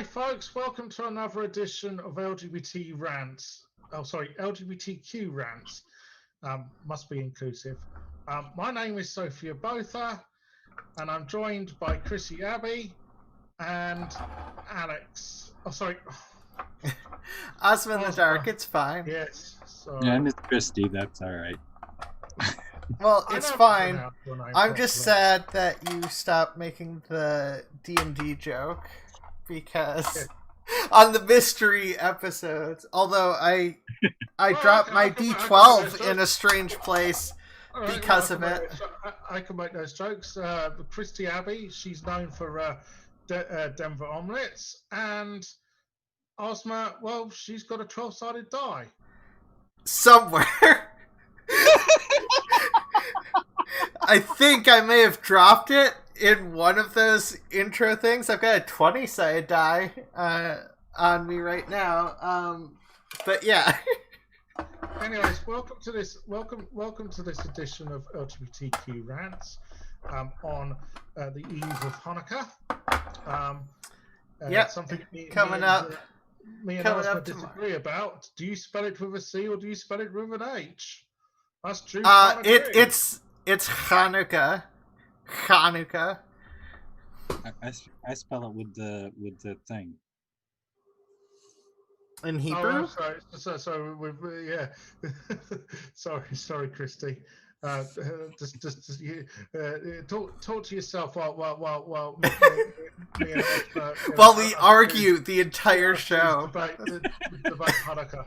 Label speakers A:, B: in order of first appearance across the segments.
A: Hi, folks. Welcome to another edition of LGBT Rants. Oh, sorry, LGBTQ Rants. Must be inclusive. My name is Sophia Botha, and I'm joined by Christy, Abbey, and Alex. Oh, sorry.
B: Ozma in the dark, it's fine.
A: Yes. Sorry.
C: Yeah, I miss Christy. That's all right.
B: Well, it's fine. I'm just sad that you stopped making the D&D joke because on the mystery episodes, although I dropped my D12 in a strange place because of it.
A: I can make those jokes. Christy Abbey, she's known for Denver omelets, and Ozma, well, she's got a 12-sided die.
B: Somewhere. I think I may have dropped it in one of those intro things. I've got a 20-sided die on me right now. But yeah.
A: Anyways, welcome to this edition of LGBTQ Rants on the eve of Hanukkah. Something
B: coming up.
A: Me and Ozma disagree about. Do you spell it with a C or do you spell it with an H? That's true.
B: It's Hanukkah. Hanukkah.
C: I spell it with the thing.
B: In Hebrew?
A: Sorry, Christy. Talk to yourself while
B: we argue the entire show.
A: Debate Hanukkah.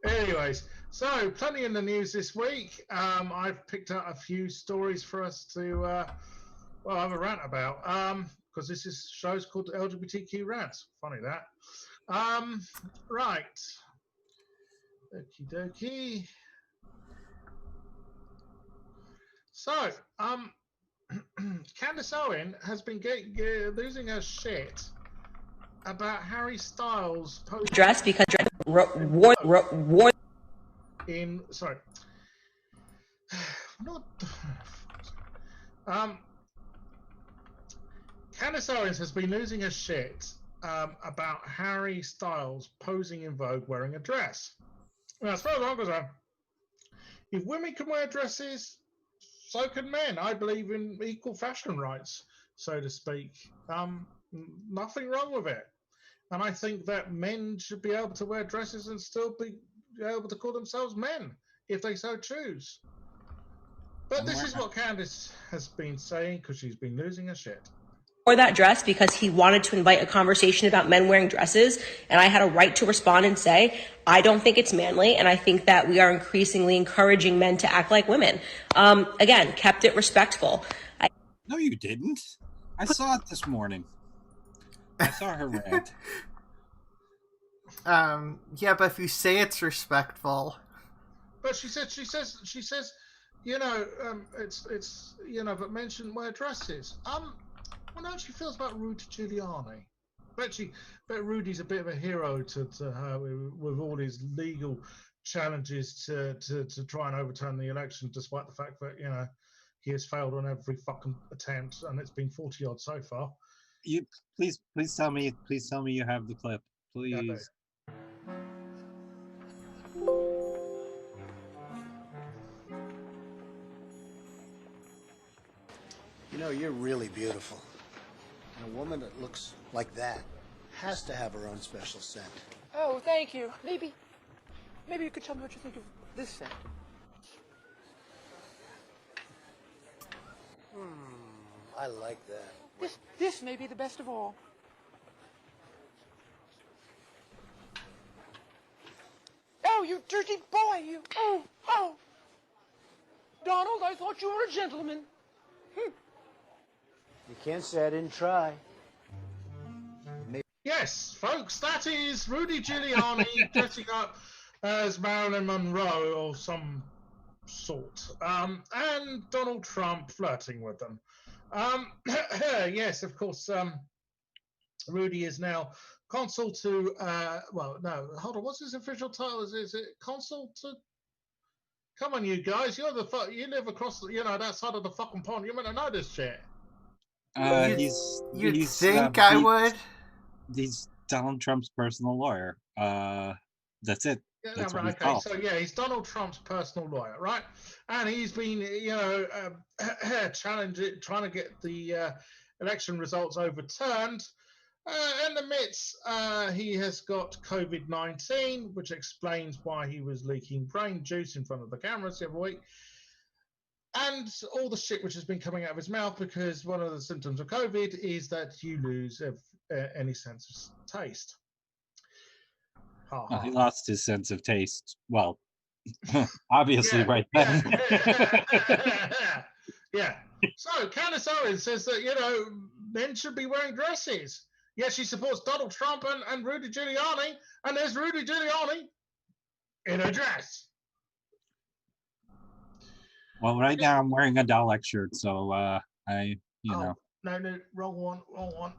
A: Anyways, so plenty in the news this week. I've picked out a few stories for us to have a rant about. Because this show's called LGBTQ Rants. Funny that. Right. Okie dokie. So, Candace Owen has been losing her shit about Harry Styles
D: dress because
A: in sorry. Not Candace Owens has been losing her shit about Harry Styles posing in Vogue wearing a dress. Now, as far as I'm concerned, if women can wear dresses, so can men. I believe in equal fashion rights, so to speak. Nothing wrong with it. And I think that men should be able to wear dresses and still be able to call themselves men, if they so choose. But this is what Candace has been saying because she's been losing her shit.
D: Wore that dress because he wanted to invite a conversation about men wearing dresses, and I had a right to respond and say, I don't think it's manly, and I think that we are increasingly encouraging men to act like women. Again, kept it respectful.
C: No, you didn't. I saw it this morning. I saw her rant.
B: Yeah, but if you say it's respectful.
A: But she says, it's but men shouldn't wear dresses. Well, no, she feels about Rudy Giuliani. Bet Rudy's a bit of a hero to her with all his legal challenges to try and overturn the election, despite the fact that he has failed on every fucking attempt, and it's been 40 odd so far.
C: You please tell me you have the clip, please.
E: You're really beautiful. And a woman that looks like that has to have her own special scent.
F: Oh, thank you. Maybe you could tell me what you think of this scent.
E: I like that.
F: This may be the best of all. Oh, you dirty boy, you. Oh. Donald, I thought you were a gentleman.
E: You can't say I didn't try.
A: Yes, folks, that is Rudy Giuliani dressing up as Marilyn Monroe or some sort, and Donald Trump flirting with them. Yes, of course, Rudy is now consul to, hold on, what's his official title? Is it consul to? Come on, you guys, you live across, that side of the fucking pond. You're meant to know this shit.
B: You'd think I would?
C: He's Donald Trump's personal lawyer. That's it. That's what he's called.
A: So yeah, he's Donald Trump's personal lawyer, right? And he's been, trying to get the election results overturned. In the midst, he has got COVID-19, which explains why he was leaking brain juice in front of the cameras the other week. And all the shit which has been coming out of his mouth, because one of the symptoms of COVID is that you lose any sense of taste.
C: Well, he lost his sense of taste. Well, obviously, right then.
A: Yeah. So Candace Owens says that, men should be wearing dresses. Yes, she supports Donald Trump and Rudy Giuliani, and there's Rudy Giuliani in a dress.
C: Well, right now I'm wearing a Dalek shirt, so I.
A: No, wrong one.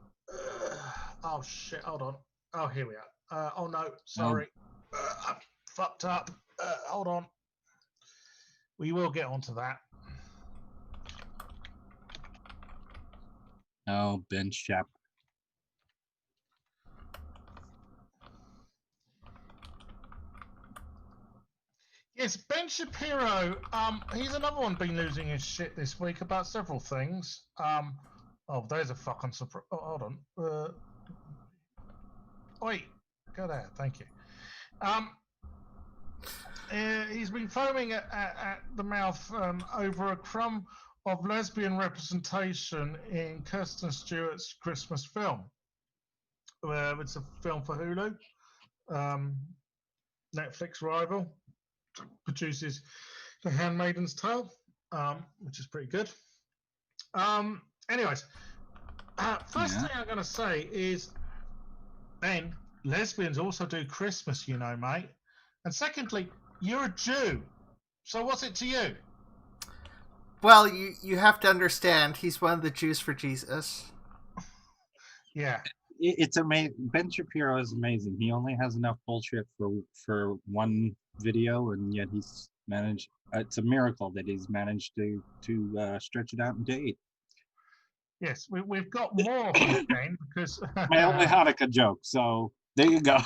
A: Oh shit! Hold on. Oh, here we are. Oh no, sorry, I fucked up. Hold on. We will get onto that.
C: Oh, Ben Shep.
A: Yes, Ben Shapiro. He's another one been losing his shit this week about several things. There's a fucking surprise. Oh, hold on. Wait, go there. Thank you. He's been foaming at the mouth over a crumb of lesbian representation in Kirsten Stewart's Christmas film. It's a film for Hulu. Netflix rival. Produces The Handmaid's Tale, which is pretty good. Anyways, first thing I'm going to say is, Ben, lesbians also do Christmas, mate. And secondly, you're a Jew. So what's it to you?
B: Well, you have to understand, he's one of the Jews for Jesus.
A: Yeah.
C: It's amazing. Ben Shapiro is amazing. He only has enough bullshit for one video, and yet he's managed. It's a miracle that he's managed to stretch it out into 8.
A: Yes, we've got more Ben, because
C: my only Hanukkah joke. So there you go.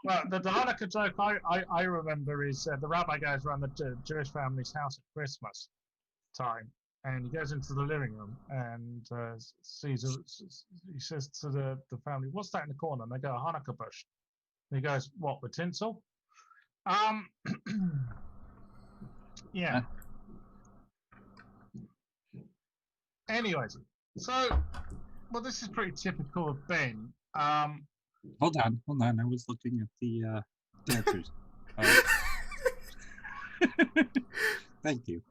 A: Well, the Hanukkah joke I remember is the rabbi goes around the Jewish family's house at Christmas time, and he goes into the living room and he says to the family, "What's that in the corner?" And they go, "A Hanukkah bush." And he goes, "What, with tinsel?" Yeah. Anyways, so this is pretty typical of Ben.
C: Hold on. I was looking at the dancers. Thank you.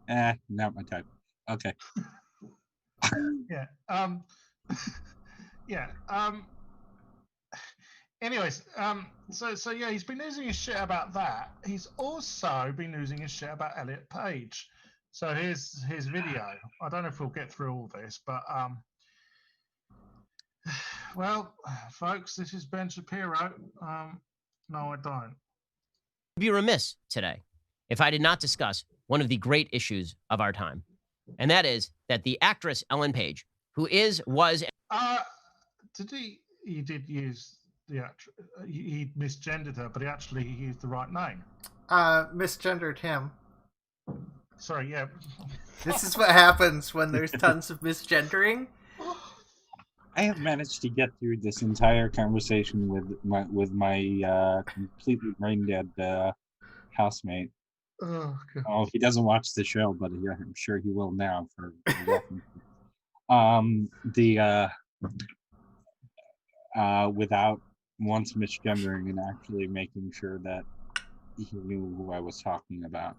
C: Not my type. Okay.
A: Yeah. Yeah. Anyways, so yeah, he's been losing his shit about that. He's also been losing his shit about Elliot Page. So here's his video. I don't know if we'll get through all this, but well, folks, this is Ben Shapiro. No, I don't.
G: I'd be remiss today if I did not discuss one of the great issues of our time, and that is that the actress Ellen Page, who was.
A: He did use the actress. He misgendered her, but he used the right name.
B: Misgendered him.
A: Sorry, yeah.
B: This is what happens when there's tons of misgendering.
C: I have managed to get through this entire conversation with my completely brain dead housemate. Oh, he doesn't watch the show, but I'm sure he will now. Without once misgendering and actually making sure that he knew who I was talking about.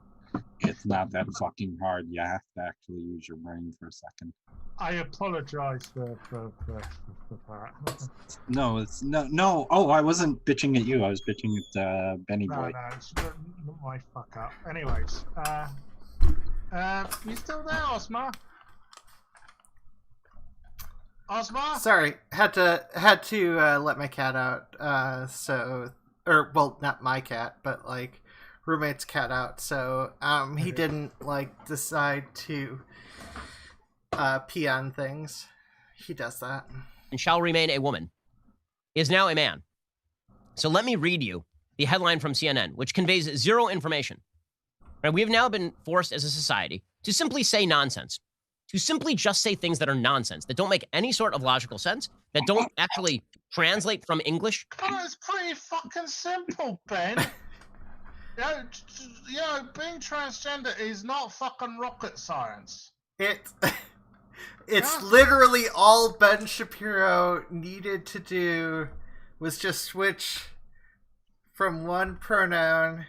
C: It's not that fucking hard. You have to actually use your brain for a second.
A: I apologize for that.
C: No, it's no. Oh, I wasn't bitching at you. I was bitching at Benny Boy.
A: No, it's my fuck up. Anyways, you still there, Ozma? Ozma?
B: Sorry, had to let my cat out. Not my cat, but like roommate's cat out. So he didn't decide to peon things. He does that.
G: And shall remain a woman, is now a man. So let me read you the headline from CNN, which conveys zero information. Right? We have now been forced as a society to simply say nonsense, to simply just say things that are nonsense, that don't make any sort of logical sense, that don't actually translate from English.
A: Oh, it's pretty fucking simple, Ben. Being transgender is not fucking rocket science.
B: It's literally all Ben Shapiro needed to do was just switch from one pronoun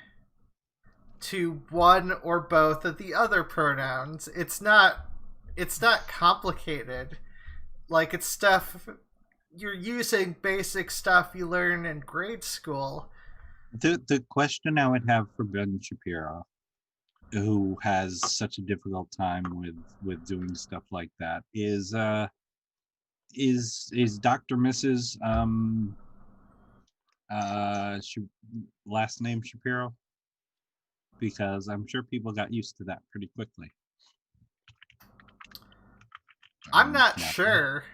B: to one or both of the other pronouns. It's not complicated. Like, it's stuff you're using, basic stuff you learn in grade school.
C: The question I would have for Ben Shapiro, who has such a difficult time with doing stuff like that, is Dr. Mrs. Last name Shapiro? Because I'm sure people got used to that pretty quickly.
B: I'm not sure.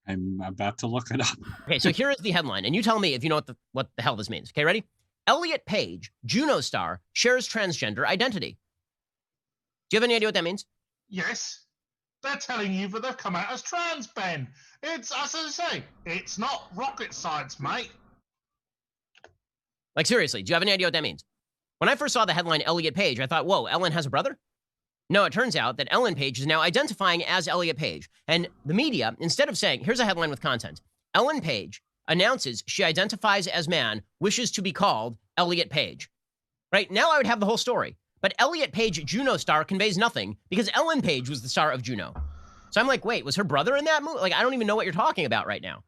C: I'm about to look it up.
G: Okay, so here is the headline, and you tell me if you know what the hell this means. Okay, ready? Elliot Page, Juno star, shares transgender identity. Do you have any idea what that means?
A: Yes. They're telling you that they've come out as trans, Ben. It's, as I say, it's not rocket science, mate.
G: Like, seriously, do you have any idea what that means? When I first saw the headline Elliot Page, I thought, whoa, Ellen has a brother? No, it turns out that Ellen Page is now identifying as Elliot Page. And the media, instead of saying, here's a headline with content, Ellen Page announces she identifies as man, wishes to be called Elliot Page. Right? Now I would have the whole story. But Elliot Page, Juno star, conveys nothing because Ellen Page was the star of Juno. So I'm like, wait, was her brother in that movie? Like, I don't even know what you're talking about right now.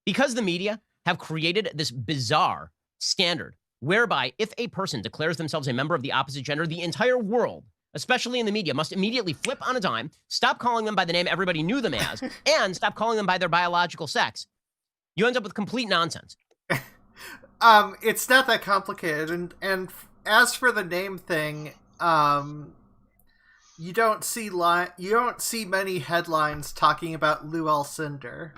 G: Because the media have created this bizarre standard whereby if a person declares themselves a member of the opposite gender, the entire world, especially in the media, must immediately flip on a dime, stop calling them by the name everybody knew them as, and stop calling them by their biological sex. You end up with complete nonsense.
B: It's not that complicated, and as for the name thing, you don't see many headlines talking about Lou Alcindor.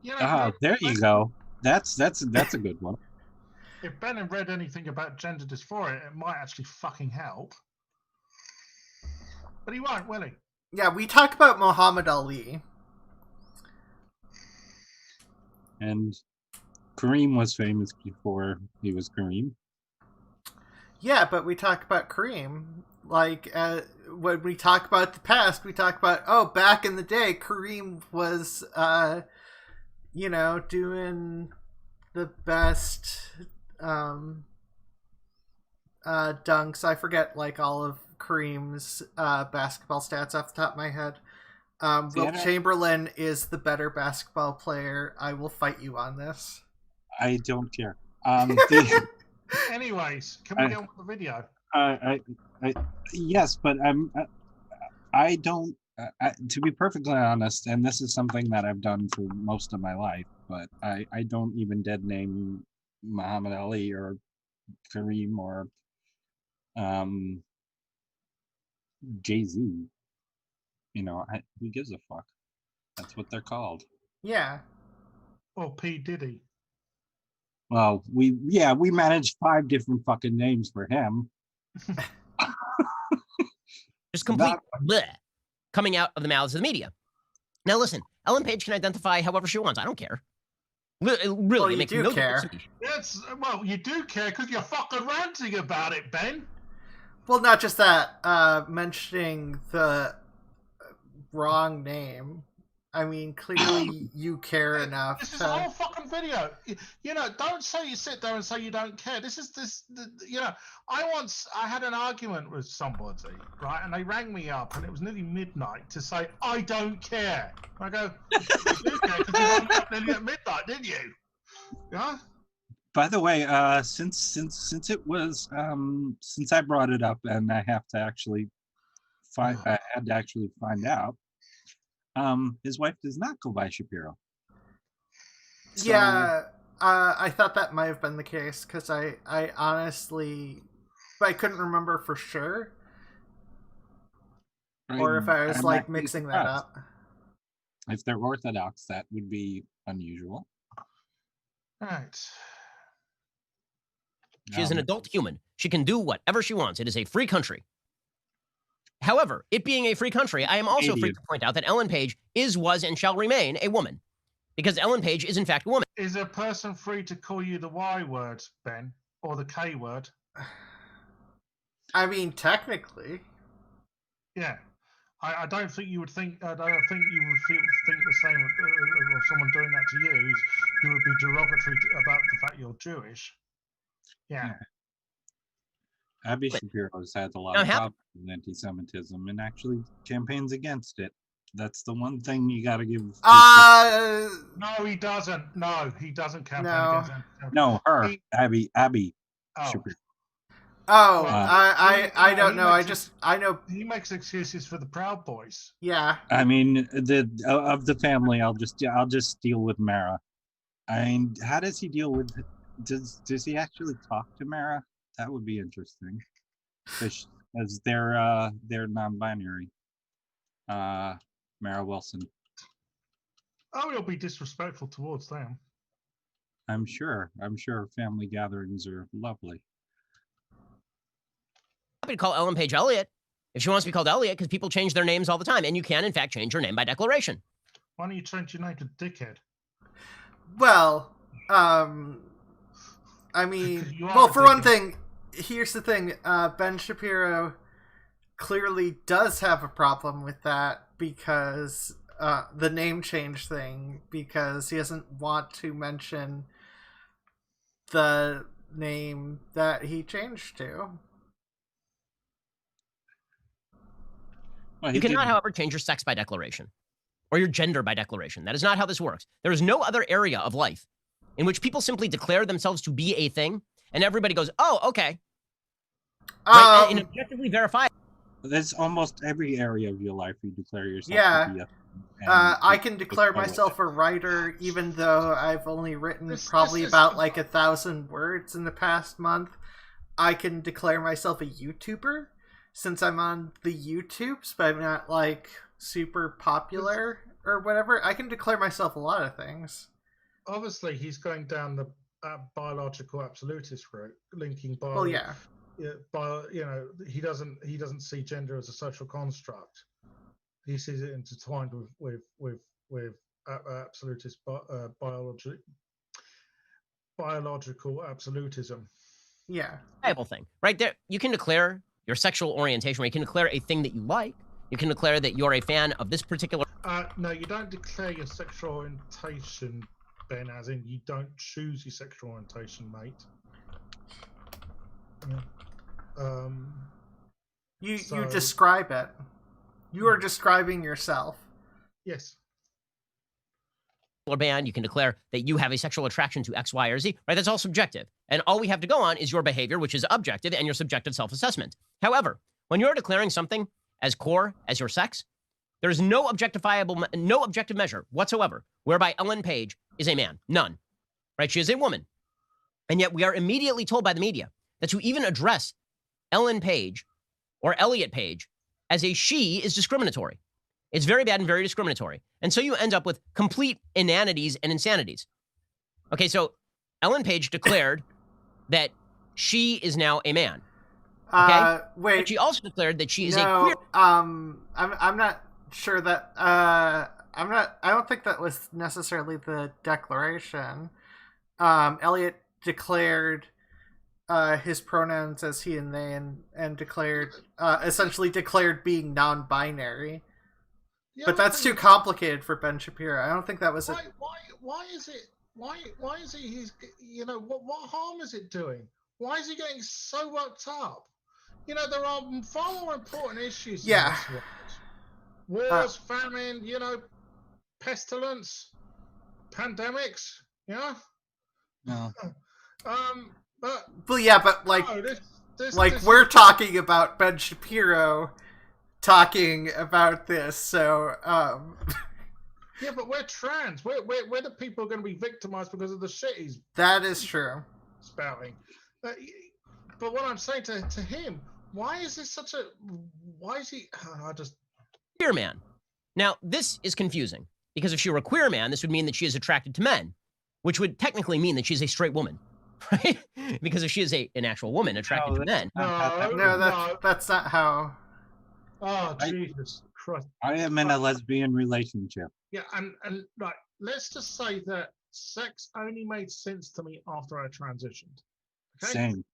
C: There you go. That's a good one.
A: If Ben had read anything about gender dysphoria, it might actually fucking help. But he won't, will he?
B: Yeah, we talk about Muhammad Ali.
C: And Kareem was famous before he was Kareem.
B: Yeah, but we talk about Kareem. Like, when we talk about the past, we talk about, back in the day, Kareem was, doing the best dunks. I forget, like, all of Kareem's basketball stats off the top of my head. Wilt Chamberlain is the better basketball player. I will fight you on this.
C: I don't care.
A: Anyways, can we get on with the video?
C: Yes, but I don't. To be perfectly honest, and this is something that I've done for most of my life, but I don't even dead name Muhammad Ali or Kareem or Jay-Z. Who gives a fuck? That's what they're called.
B: Yeah.
A: Or P. Diddy.
C: Well, we managed 5 different fucking names for him.
G: Just complete bleh coming out of the mouths of the media. Now listen, Ellen Page can identify however she wants. I don't care. Really,
B: you do care.
A: Yes, well, you do care because you're fucking ranting about it, Ben.
B: Well, not just that. Mentioning the wrong name. I mean, clearly you care enough.
A: This is a whole fucking video. Don't say you sit there and say you don't care. I had an argument with somebody, right? And they rang me up and it was nearly midnight to say, I don't care. I go, you do care because you rang me up nearly at midnight, didn't you? Yeah?
C: By the way, since it was, since I brought it up and I had to actually find out, his wife does not go by Shapiro.
B: So... Yeah, I thought that might have been the case because I honestly, but I couldn't remember for sure. Or if I was like mixing that up.
C: If they're Orthodox, that would be unusual.
A: Right.
G: She is an adult human. She can do whatever she wants. It is a free country. However, it being a free country, I am also free to point out that Ellen Page is, was, and shall remain a woman. Because Ellen Page is, in fact, a woman.
A: Is a person free to call you the Y word, Ben? Or the K word?
B: I mean, technically.
A: Yeah. I don't think you would think. I don't think you would think the same of someone doing that to you, who would be derogatory about the fact you're Jewish. Yeah.
C: Abbey Shapiro has had a lot of problems with anti-Semitism and actually campaigns against it. That's the one thing you got to give.
A: No, he doesn't. No, he doesn't campaign against it.
C: No, her. Abbey Shapiro.
B: Oh, I don't know. I know
A: he makes excuses for the Proud Boys.
B: Yeah.
C: I mean, of the family, I'll just deal with Mara. I mean, how does he deal with? Does he actually talk to Mara? That would be interesting, because they're non-binary. Mara Wilson.
A: Oh, he'll be disrespectful towards them.
C: I'm sure. Family gatherings are lovely.
G: Happy to call Ellen Page Elliott if she wants to be called Elliott, because people change their names all the time, and you can, in fact, change your name by declaration.
A: Why don't you change your name to Dickhead?
B: Well, I mean, well, for one thing, here's the thing. Ben Shapiro clearly does have a problem with that because the name change thing, because he doesn't want to mention the name that he changed to.
G: You cannot, however, change your sex by declaration or your gender by declaration. That is not how this works. There is no other area of life in which people simply declare themselves to be a thing and everybody goes, oh, okay. Right? And objectively verify.
C: That's almost every area of your life you declare yourself to be a thing.
B: I can declare myself a writer even though I've only written probably about like 1,000 words in the past month. I can declare myself a YouTuber since I'm on the YouTubes, but I'm not like super popular or whatever. I can declare myself a lot of things.
A: Obviously, he's going down the biological absolutist route, linking biology.
B: Well, yeah.
A: He doesn't see gender as a social construct. He sees it intertwined with absolutist biological absolutism.
B: Yeah,
G: viable thing right there. You can declare your sexual orientation, or you can declare a thing that you like. You can declare that you're a fan of this particular.
A: No, you don't declare your sexual orientation, Ben, as in you don't choose your sexual orientation, mate. Yeah.
B: You describe it. You are describing yourself.
A: Yes.
G: Band, you can declare that you have a sexual attraction to X, Y, or Z, right? That's all subjective. And all we have to go on is your behavior, which is objective, and your subjective self-assessment. However, when you're declaring something as core as your sex, there is no objective measure whatsoever whereby Ellen Page is a man. None. Right? She is a woman. And yet we are immediately told by the media that to even address Ellen Page or Elliot Page as a she is discriminatory. It's very bad and very discriminatory. And so you end up with complete inanities and insanities. Okay, so Ellen Page declared that she is now a man. Okay?
B: Wait.
G: But she also declared that she is a queer.
B: I'm not sure that I don't think that was necessarily the declaration. Elliot declared his pronouns as he and they, and declared essentially declared being non-binary. Yeah, but that's too complicated for Ben Shapiro. I don't think that was
A: Why is it? Why is it? He's what harm is it doing? Why is he getting so worked up? There are far more important issues.
B: Yeah.
A: In this world. Wars, famine, pestilence, pandemics. Yeah.
C: No.
A: But
B: like,
A: this
B: we're talking about Ben Shapiro talking about this, so
A: yeah, but we're trans. We're the people going to be victimized because of the shit he's.
B: That is true.
A: Spouting. but what I'm saying to him, why is this such a? Why is he? I just
G: queer man. Now this is confusing because if she were a queer man, this would mean that she is attracted to men, which would technically mean that she's a straight woman, right? Because if she is an actual woman attracted to men,
B: that's not how.
A: Oh Jesus Christ!
C: I am in a lesbian relationship.
A: Yeah, and right. Let's just say that sex only made sense to me after I transitioned. Okay?
C: Same.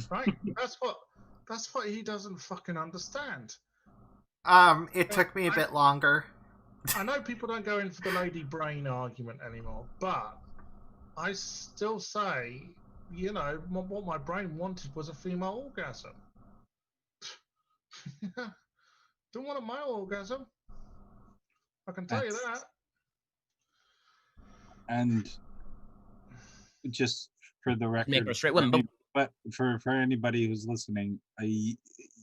A: Right? That's what he doesn't fucking understand.
B: It took me a bit longer.
A: I know people don't go in for the lady brain argument anymore, but I still say, you know, what my brain wanted was a female orgasm. Don't want a male orgasm. I can tell you that.
C: And just for the record,
G: make her a straight woman.
C: But for anybody who's listening,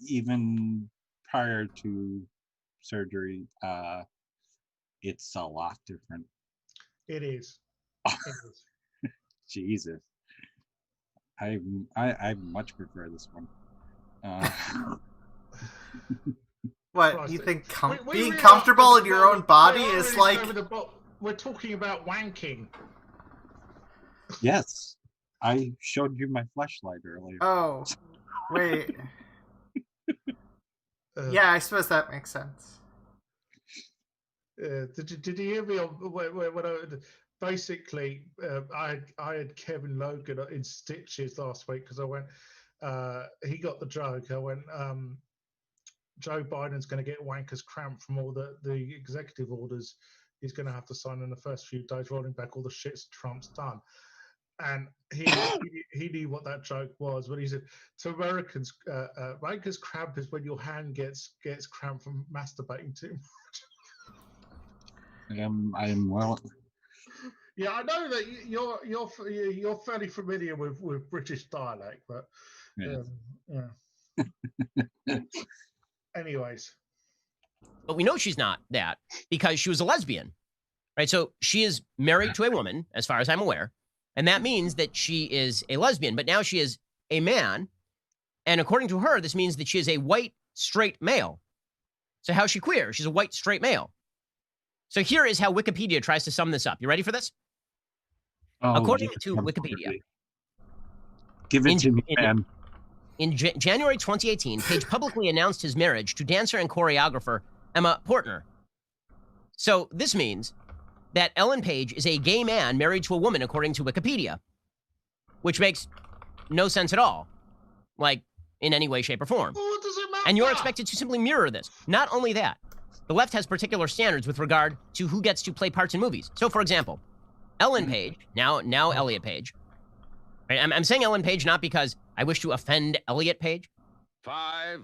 C: even prior to surgery, it's a lot different.
A: It is.
C: Jesus, I much prefer this one.
B: What you think? Being comfortable in your own body is like.
A: We're talking about wanking.
C: Yes, I showed you my fleshlight earlier.
B: Oh, wait. Yeah, I suppose that makes sense.
A: Did you hear me? Basically, I had Kevin Logan in stitches last week because I went. He got the joke. I went. Joe Biden's going to get wanker's cramp from all the executive orders he's going to have to sign in the first few days, rolling back all the shits Trump's done. And he knew what that joke was, but he said to Americans, wanker's cramp is when your hand gets cramp from masturbating too much.
C: I am well.
A: Yeah, I know that you're fairly familiar with British dialect, but yeah. Anyways.
G: But we know she's not that because she was a lesbian, right? So she is married to a woman, as far as I'm aware, and that means that she is a lesbian. But now she is a man, and according to her, this means that she is a white, straight male. So how is she queer? She's a white, straight male. So here is how Wikipedia tries to sum this up. You ready for this? According to Wikipedia.
C: Give it to me, man.
G: In January 2018, Page publicly announced his marriage to dancer and choreographer Emma Portner. So this means that Ellen Page is a gay man married to a woman, according to Wikipedia, which makes no sense at all, like in any way, shape, or form.
A: Well, what does it matter?
G: And you're expected to simply mirror this. Not only that, the left has particular standards with regard to who gets to play parts in movies. So, for example, Ellen Page, now Elliot Page. Right? I'm saying Ellen Page not because I wish to offend Elliot Page.
H: 5,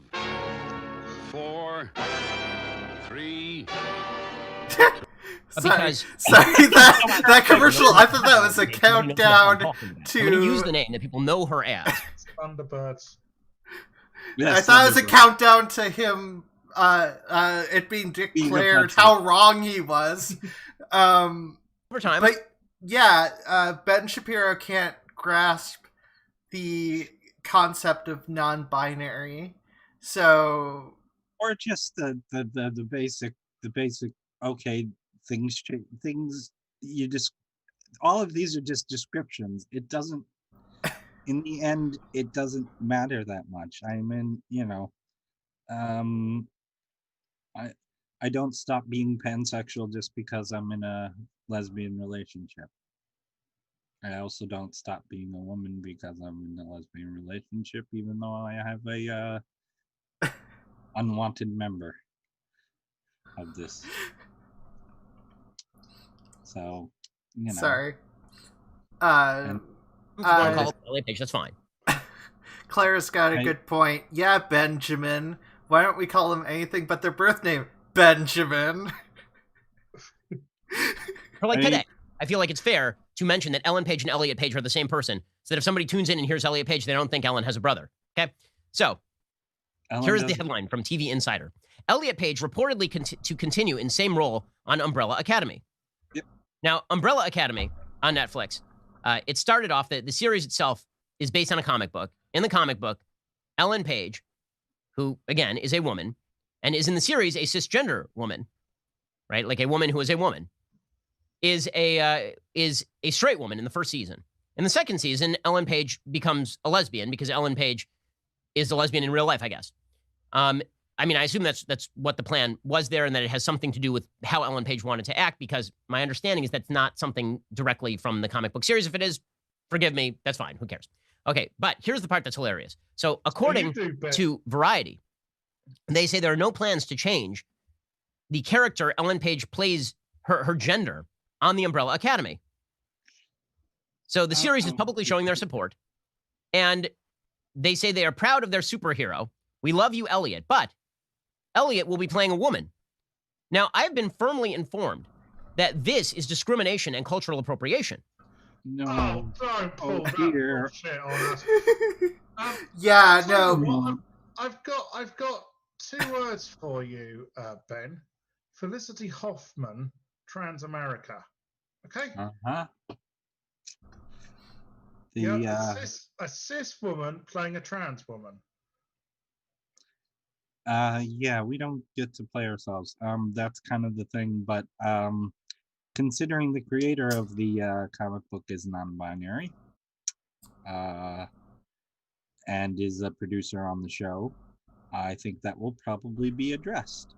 H: 4, 3.
B: Sorry, that commercial. I thought that was a countdown to.
G: I'm going to use the name that people know her as.
A: Thunderbirds.
C: Yes,
B: I thought it was a countdown to him. It being declared how wrong he was.
G: Over time,
B: but yeah, Ben Shapiro can't grasp the concept of non-binary, so
C: or just the basic okay, things you just all of these are just descriptions. It doesn't in the end it doesn't matter that much. I mean, you know, I don't stop being pansexual just because I'm in a lesbian relationship. I also don't stop being a woman because I'm in a lesbian relationship, even though I have a unwanted member of this. So, you know.
B: Sorry.
G: call it Page, that's fine.
B: Claire's got a good point. Yeah, Benjamin. Why don't we call him anything but their birth name? Benjamin.
G: For like today, I feel like it's fair to mention that Ellen Page and Elliot Page are the same person, so that if somebody tunes in and hears Elliot Page, they don't think Ellen has a brother. Okay? So, here's the headline from TV Insider. Elliot Page reportedly to continue in same role on Umbrella Academy.
C: Yep.
G: Now, Umbrella Academy on Netflix, it started off, the series itself is based on a comic book, in the comic book, Ellen Page, who, again, is a woman, and is in the series a cisgender woman, right? Like a woman who is a woman, is a straight woman in the first season. In the second season, Ellen Page becomes a lesbian because Ellen Page is a lesbian in real life, I guess. I mean, I assume that's what the plan was there, and that it has something to do with how Ellen Page wanted to act, because my understanding is that's not something directly from the comic book series. If it is, forgive me, that's fine. Who cares? Okay, but here's the part that's hilarious. So according to Variety, they say there are no plans to change the character Ellen Page plays, her gender, on the Umbrella Academy. So the series is publicly showing their support, and they say they are proud of their superhero. We love you, Elliot, but Elliot will be playing a woman. Now, I've been firmly informed that this is discrimination and cultural appropriation.
C: No.
A: Don't pull that bullshit on us.
B: Yeah, no.
A: I've got 2 words for you, Ben. Felicity Hoffman, Trans America. Okay?
C: Uh-huh.
A: A cis woman playing a trans woman.
C: Yeah, we don't get to play ourselves. That's kind of the thing, but considering the creator of the comic book is non-binary, and is a producer on the show, I think that will probably be addressed.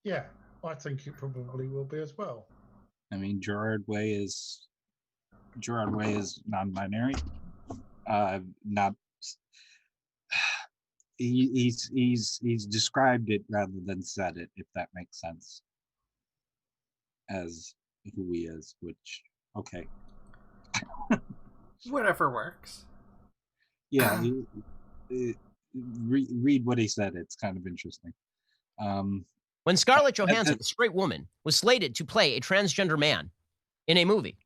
A: Yeah, I think it probably will be as well.
C: I mean, Gerard Way is non-binary. Not. He's described it rather than said it, if that makes sense, as who he is, which, okay.
B: Whatever works.
C: Yeah, read what he said. It's kind of interesting.
G: When Scarlett Johansson, a straight woman, was slated to play a transgender man in a movie,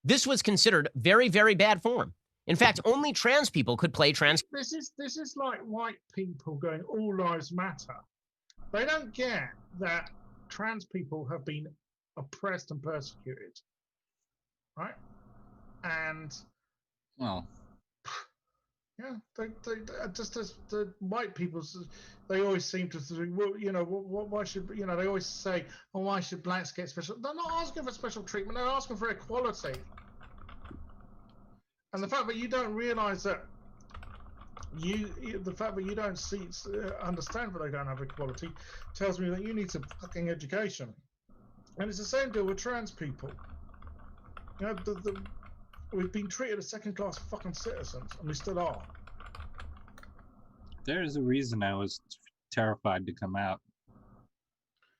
G: this was considered very, very bad form. In fact, only trans people could play trans.
A: This is like white people going, all lives matter. They don't get that trans people have been oppressed and persecuted, right? And
C: well,
A: yeah, they just as the white people, they always seem to think, well, you know, why should, you know, they always say, oh, why should blacks get special? They're not asking for special treatment. They're asking for equality. And the fact that you don't realize that the fact that you don't understand that they don't have equality tells me that you need some fucking education. And it's the same deal with trans people. You know, we've been treated as second-class fucking citizens, and we still are.
C: There's a reason I was terrified to come out.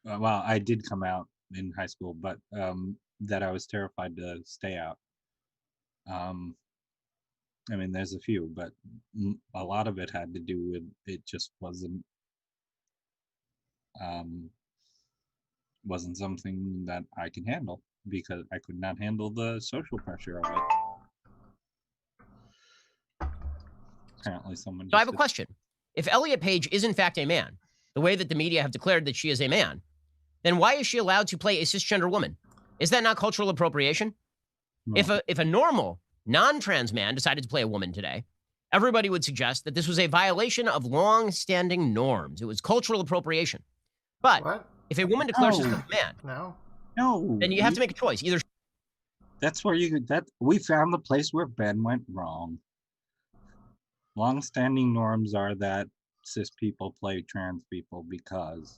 C: Well, I did come out in high school, but that I was terrified to stay out. I mean, there's a few, but a lot of it had to do with it just wasn't something that I can handle, because I could not handle the social pressure of it. Apparently someone.
G: So I have a question. If Elliot Page is in fact a man, the way that the media have declared that she is a man, then why is she allowed to play a cisgender woman? Is that not cultural appropriation? No. If a normal non-trans man decided to play a woman today, everybody would suggest that this was a violation of long-standing norms. It was cultural appropriation. But if a woman declares herself a man, then you have to make a choice. Either
C: that's where we found the place where Ben went wrong. Long-standing norms are that cis people play trans people because.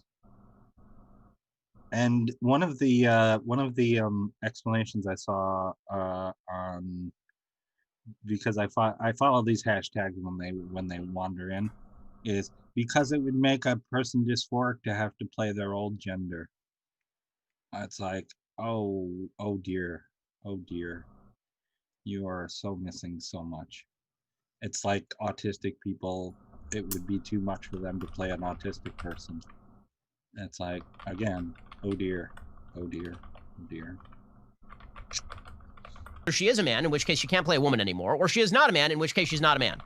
C: And one of the explanations I saw on, because I follow these hashtags when they wander in, is because it would make a person dysphoric to have to play their old gender. It's like, oh dear, you are so missing so much. It's like autistic people, it would be too much for them to play an autistic person. It's like, again, oh dear.
G: Or she is a man, in which case she can't play a woman anymore, or she is not a man, in which case she's not a man.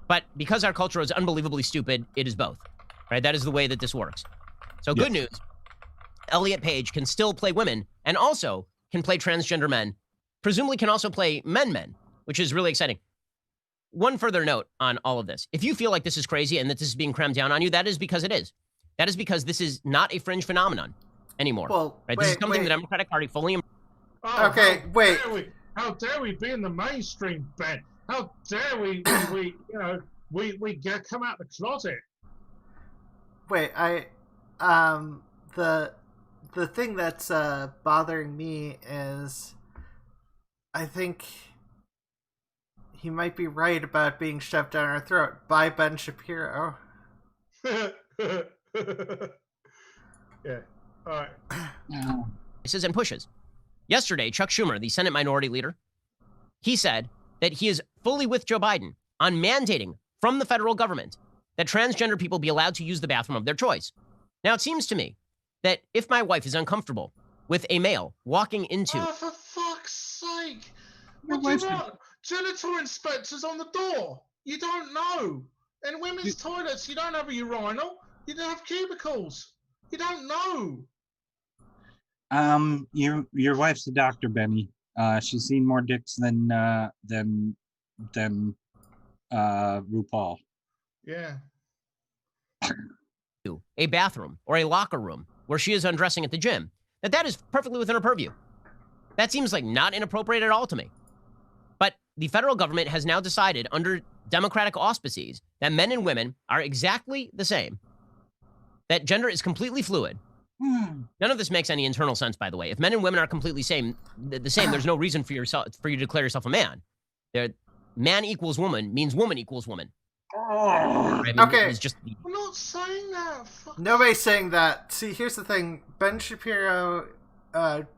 G: But because our culture is unbelievably stupid, it is both, right? That is the way that this works. So good news, Elliot Page can still play women and also can play transgender men, presumably can also play men, which is really exciting. one further note on all of this. If you feel like this is crazy and that this is being crammed down on you, that is because it is. That is because this is not a fringe phenomenon anymore.
B: Well,
G: right? This is something the Democratic Party fully...
B: okay, wait.
A: How dare we be in the mainstream, Ben? How dare we come out the closet?
B: Wait, the thing that's bothering me is I think he might be right about being shoved down our throat by Ben Shapiro.
A: Yeah. All right.
G: And pushes. Yesterday, Chuck Schumer, the Senate Minority Leader, he said that he is fully with Joe Biden on mandating from the federal government that transgender people be allowed to use the bathroom of their choice. Now, it seems to me that if my wife is uncomfortable with a male walking into...
A: Oh, for fuck's sake! What do you want? Genital inspectors on the door. You don't know. In women's toilets, you don't have a urinal. You don't have cubicles. You don't know.
C: Your wife's a doctor, Benny. She's seen more dicks than RuPaul.
A: Yeah.
G: A bathroom or a locker room where she is undressing at the gym, that is perfectly within her purview. That seems like not inappropriate at all to me. But the federal government has now decided under Democratic auspices that men and women are exactly the same, that gender is completely fluid. None of this makes any internal sense, by the way. If men and women are completely the same, there's no reason for you to declare yourself a man. Man equals woman means woman equals woman.
B: Right? I mean, okay.
A: I'm not saying that.
B: Nobody's saying that. See, here's the thing. Ben Shapiro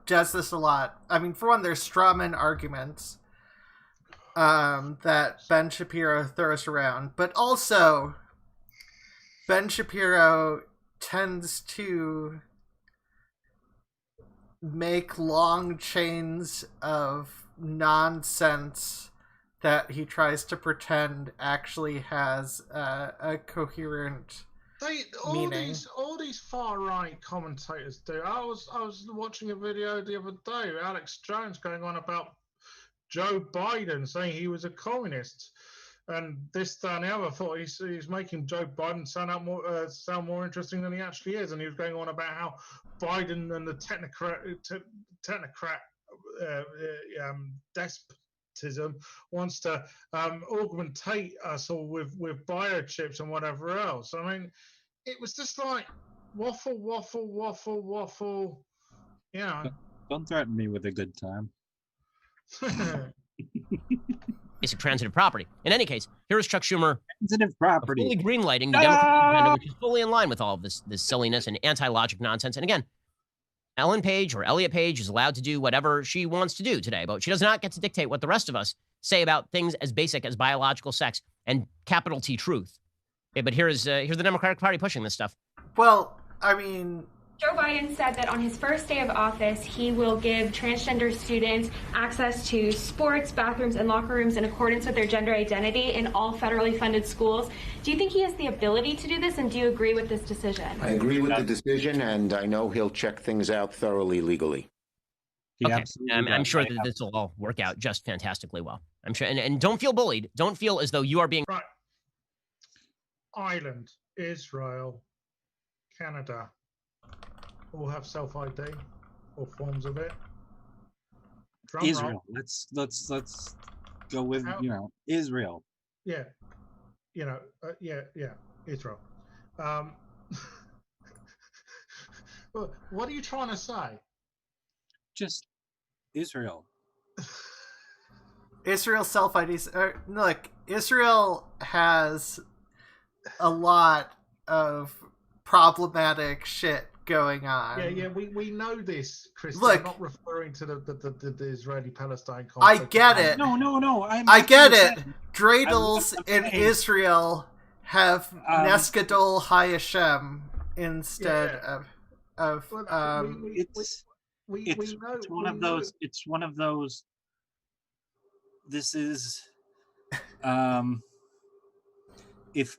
B: does this a lot. I mean, for one, there's strawman arguments that Ben Shapiro throws around. But also, Ben Shapiro tends to make long chains of nonsense that he tries to pretend actually has a coherent meaning.
A: All these far-right commentators do. I was watching a video the other day, Alex Jones going on about Joe Biden saying he was a communist, and this, that, and the other. I thought he's making Joe Biden sound more interesting than he actually is, and he was going on about how Biden and the technocrat despotism wants to augmentate us all with biochips and whatever else. I mean, it was just like waffle. Yeah.
C: Don't threaten me with a good time.
G: Basic transitive property. In any case, here is Chuck Schumer
C: transitive property
G: fully greenlighting the Democratic agenda, which is fully in line with all of this silliness and anti-logic nonsense. And again, Ellen Page or Elliot Page is allowed to do whatever she wants to do today, but she does not get to dictate what the rest of us say about things as basic as biological sex and capital T truth. Okay, but here's the Democratic Party pushing this stuff.
B: Well, I mean,
I: Joe Biden said that on his first day of office, he will give transgender students access to sports, bathrooms, and locker rooms in accordance with their gender identity in all federally funded schools. Do you think he has the ability to do this, and do you agree with this decision?
J: I agree with the decision, and I know he'll check things out thoroughly legally.
G: Okay. I'm sure that this will all work out just fantastically well. I'm sure. And don't feel bullied. Don't feel as though you are being...
A: Right. Ireland, Israel, Canada all have self-ID or forms of it.
C: Israel. Let's go with Israel.
A: Yeah, Israel. What are you trying to say?
C: Just Israel.
B: Israel self-IDs. Look, Israel has a lot of problematic shit going on.
A: Yeah, we know this, Christy.
B: Look,
A: I'm not referring to the Israeli-Palestine conflict.
B: I get it.
C: No.
B: I get it. Dreidels in Israel have Neskadol Hayashem instead of
C: it's one of those. It's one of those. This is if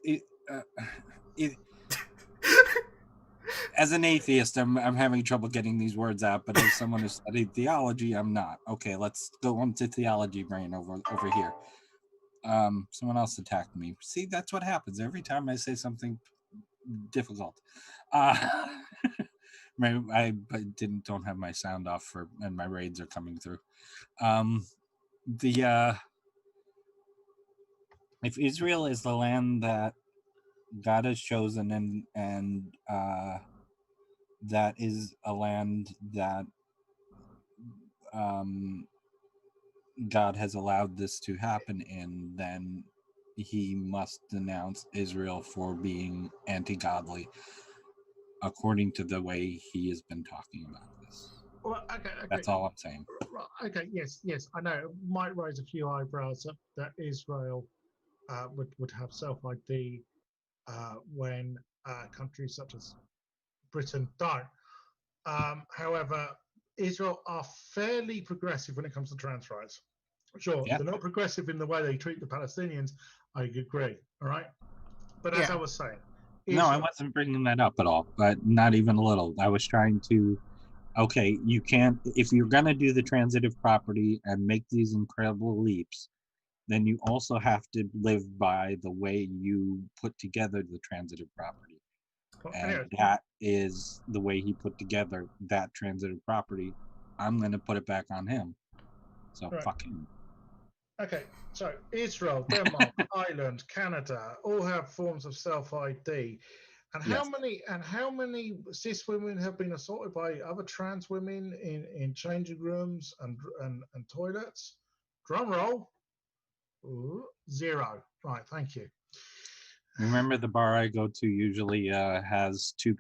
C: as an atheist, I'm having trouble getting these words out, but as someone who studied theology, I'm not. Okay, let's go on to theology brain over here. Someone else attacked me. See, that's what happens every time I say something difficult. I don't have my sound off and my raids are coming through. If Israel is the land that God has chosen and that is a land that God has allowed this to happen in, then he must denounce Israel for being anti-godly, according to the way he has been talking about this.
A: Well, okay.
C: That's all I'm saying.
A: Okay, yes, I know. It might raise a few eyebrows that Israel would have self-ID when countries such as Britain don't. However, Israel are fairly progressive when it comes to trans rights. Sure, they're not progressive in the way they treat the Palestinians. I agree. All right, but as I was saying,
C: no, I wasn't bringing that up at all, but not even a little. I was trying to. Okay, you can't. If you're gonna do the transitive property and make these incredible leaps, then you also have to live by the way you put together the transitive property. And that is the way he put together that transitive property. I'm going to put it back on him. So fuck him.
A: Okay, so Israel, Denmark, Ireland, Canada all have forms of self-ID. And how many cis women have been assaulted by other trans women in changing rooms and toilets? Drum roll. Ooh, 0. Right, thank you.
C: Remember, the bar I go to usually has two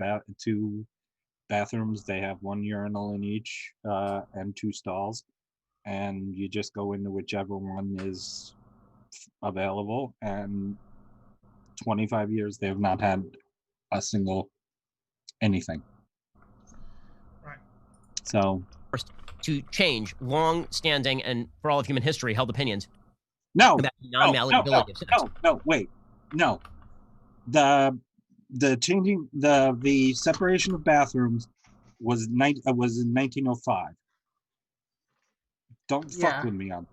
C: bathrooms. They have one urinal in each and 2 stalls, and you just go into whichever one is available. And 25 years, they have not had a single anything.
A: Right.
C: So
G: to change long-standing and for all of human history held opinions.
C: No,
G: non-malleability.
C: Wait. The changing the separation of bathrooms was in 1905. Don't fuck with me on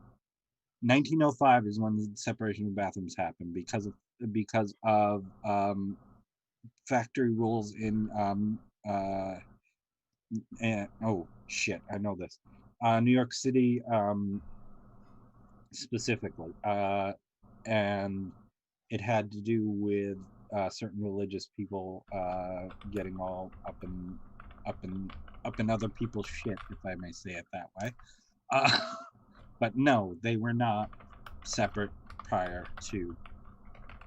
C: 1905 is when the separation of bathrooms happened because of factory rules in oh shit, I know this. New York City specifically, and it had to do with certain religious people getting all up in other people's shit, if I may say it that way. But no, they were not separate prior to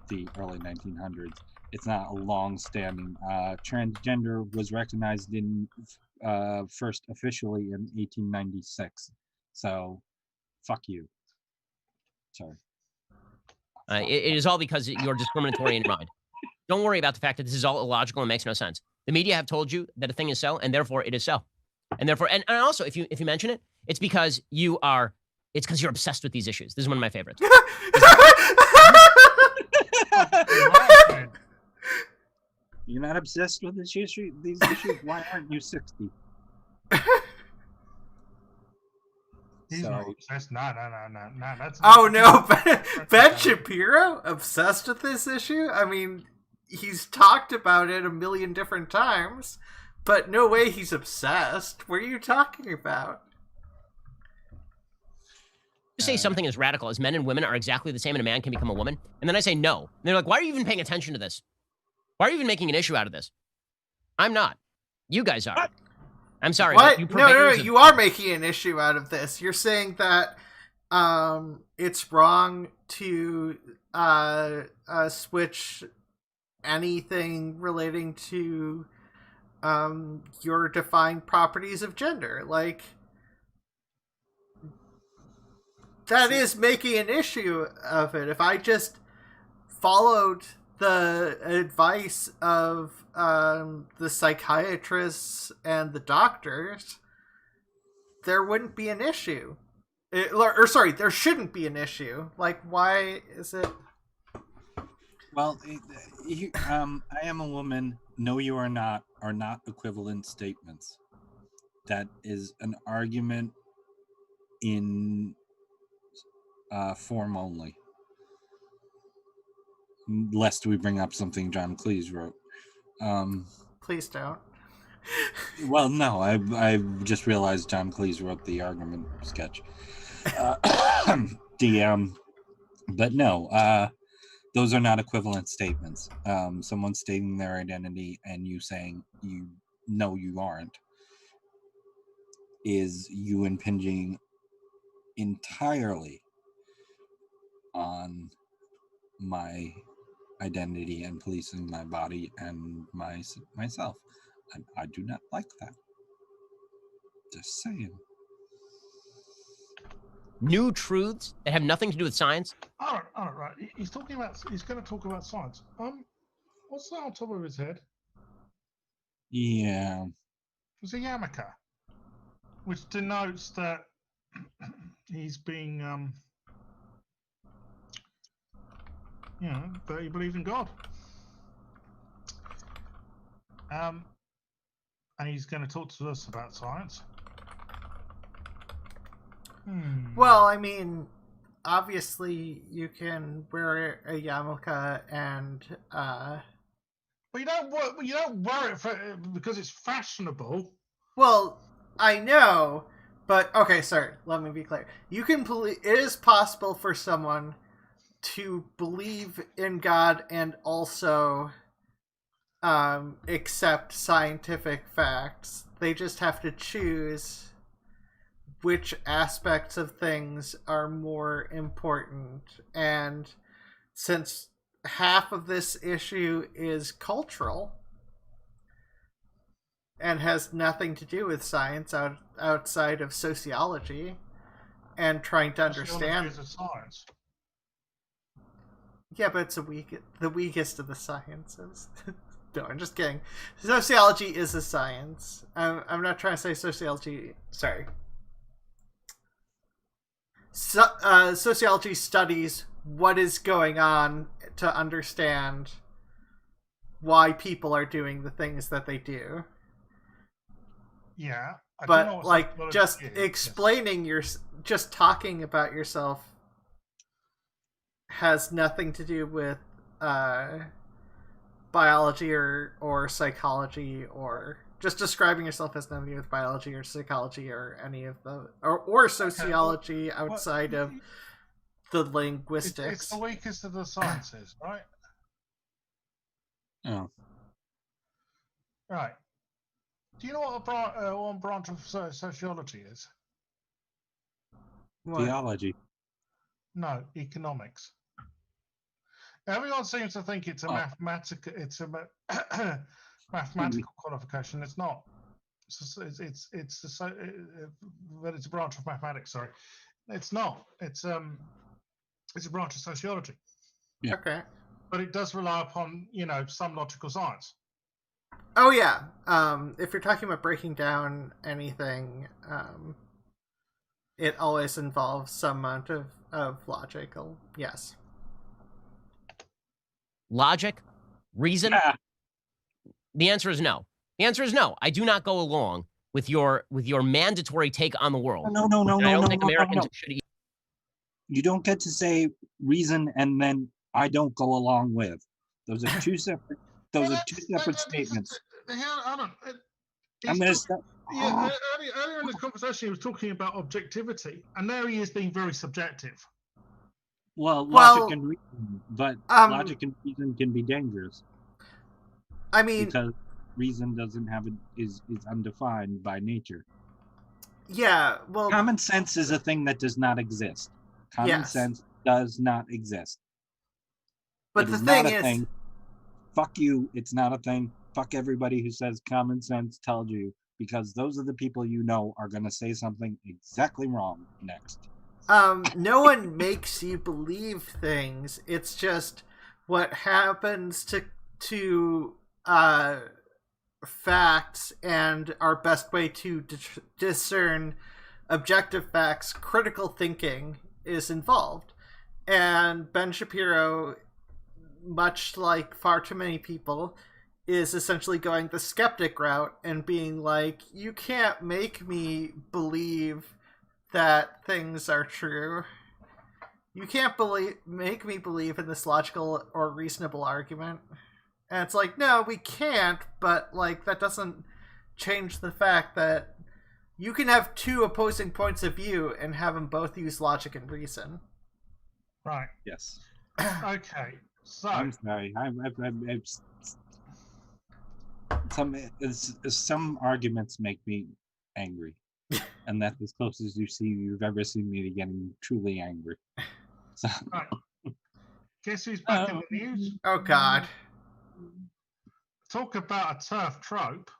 C: the early 1900s. It's not a long-standing. Transgender was recognized in first officially in 1896. So, fuck you. Sorry.
G: It is all because you're discriminatory in your mind. Don't worry about the fact that this is all illogical and makes no sense. The media have told you that a thing is so, and therefore it is so. And therefore, and also, if you mention it, it's because you're obsessed with these issues. This is one of my favorites.
C: You're not obsessed with these issues? Why aren't you 60?
A: He's not obsessed. No. That's
B: Ben Shapiro obsessed with this issue? I mean, he's talked about it a million different times, but no way he's obsessed. What are you talking about?
G: You say something as radical as men and women are exactly the same and a man can become a woman, and then I say no. And they're like, why are you even paying attention to this? Why are you even making an issue out of this? I'm not. You guys are. What? I'm sorry.
B: What? No, you are making an issue out of this. You're saying that it's wrong to switch anything relating to your defined properties of gender. Like, that is making an issue of it. If I just followed the advice of the psychiatrists and the doctors, there wouldn't be an issue. There shouldn't be an issue. Like, why is it?
C: Well, I am a woman. No, you are not equivalent statements. That is an argument in form only. lest we bring up something John Cleese wrote.
B: Please don't.
C: Well, no, I just realized John Cleese wrote the argument sketch. But no, those are not equivalent statements. Someone stating their identity and you saying you aren't, is you impinging entirely on my identity and policing my body and myself. And I do not like that. Just saying.
G: New truths that have nothing to do with science?
A: All right. He's going to talk about science. What's that on top of his head?
C: Yeah.
A: It's a yarmulke, which denotes that he's being, that he believes in God. And he's going to talk to us about science.
B: Well, I mean, obviously you can wear a yarmulke and
A: Well, you don't wear it because it's fashionable.
B: Well, I know, but okay, sorry, let me be clear. You can it is possible for someone to believe in God and also accept scientific facts. They just have to choose which aspects of things are more important. And since half of this issue is cultural and has nothing to do with science outside of sociology and trying to understand
A: science.
B: Yeah, but it's the weakest of the sciences. No, I'm just kidding. Sociology is a science. I'm not trying to say sociology. Sorry. Sociology studies what is going on to understand why people are doing the things that they do.
A: Yeah.
B: But like just explaining just talking about yourself has nothing to do with biology or psychology, or just describing yourself has nothing to do with biology or psychology or any of the or sociology outside of the linguistics.
A: It's the weakest of the sciences, right?
C: Oh.
A: Right. Do you know what one branch of sociology is?
B: What?
C: Theology.
A: No, economics. Everyone seems to think it's a mathematical. It's a mathematical qualification. It's not. But it's a branch of mathematics. Sorry, it's not. It's a branch of sociology.
C: Yeah.
B: Okay.
A: But it does rely upon some logical science.
B: Oh yeah. If you're talking about breaking down anything, it always involves some amount of logical. Yes.
G: Logic? Reason?
C: Yeah.
G: The answer is no. The answer is no. I do not go along with your mandatory take on the world.
C: No.
G: I don't think Americans should eat.
C: You don't get to say reason and then I don't go along with. Those are two separate. Those are two separate statements. I'm going to stop.
A: Yeah, earlier in the conversation, he was talking about objectivity, and there he is being very subjective.
C: Well, logic and reason, but logic and reason can be dangerous.
B: I mean,
C: because reason is undefined by nature.
B: Yeah, well,
C: common sense is a thing that does not exist. Common sense does not exist.
B: But the thing is,
C: thing. Fuck you, it's not a thing. Fuck everybody who says common sense tells you, because those are the people are going to say something exactly wrong next.
B: No one makes you believe things. It's just what happens to facts, and our best way to discern objective facts, critical thinking, is involved. And Ben Shapiro, much like far too many people, is essentially going the skeptic route and being like, you can't make me believe that things are true. You can't make me believe in this logical or reasonable argument. And it's like, no, we can't, but like that doesn't change the fact that you can have two opposing points of view and have them both use logic and reason.
A: Right.
C: Yes.
A: Okay. So
C: I'm sorry. Some arguments make me angry, and that's as close as you've ever seen me to getting truly angry. So.
A: Right. Guess who's back in the news?
B: Oh God!
A: Talk about a turf trope.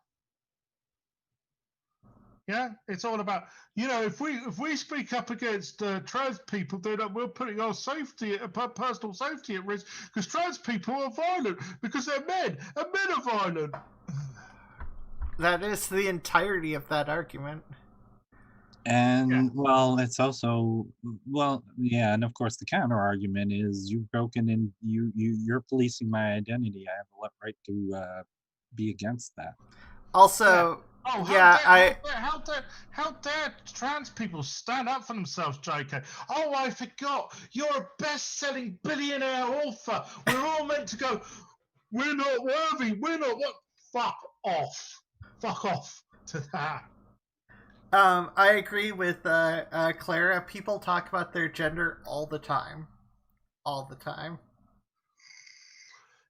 A: Yeah, it's all about, if we speak up against trans people, then we're putting our personal safety at risk, because trans people are violent because they're men, and men are violent.
B: That is the entirety of that argument.
C: And well, it's also and of course the counter argument is you've broken in, you're policing my identity. I have a right to be against that.
B: Also.
A: Oh, how dare trans people stand up for themselves, JK? Oh, I forgot. You're a best-selling billionaire author. We're all meant to go, we're not worthy. We're not what? Fuck off. Fuck off to that.
B: I agree with Clara. People talk about their gender all the time. All the time.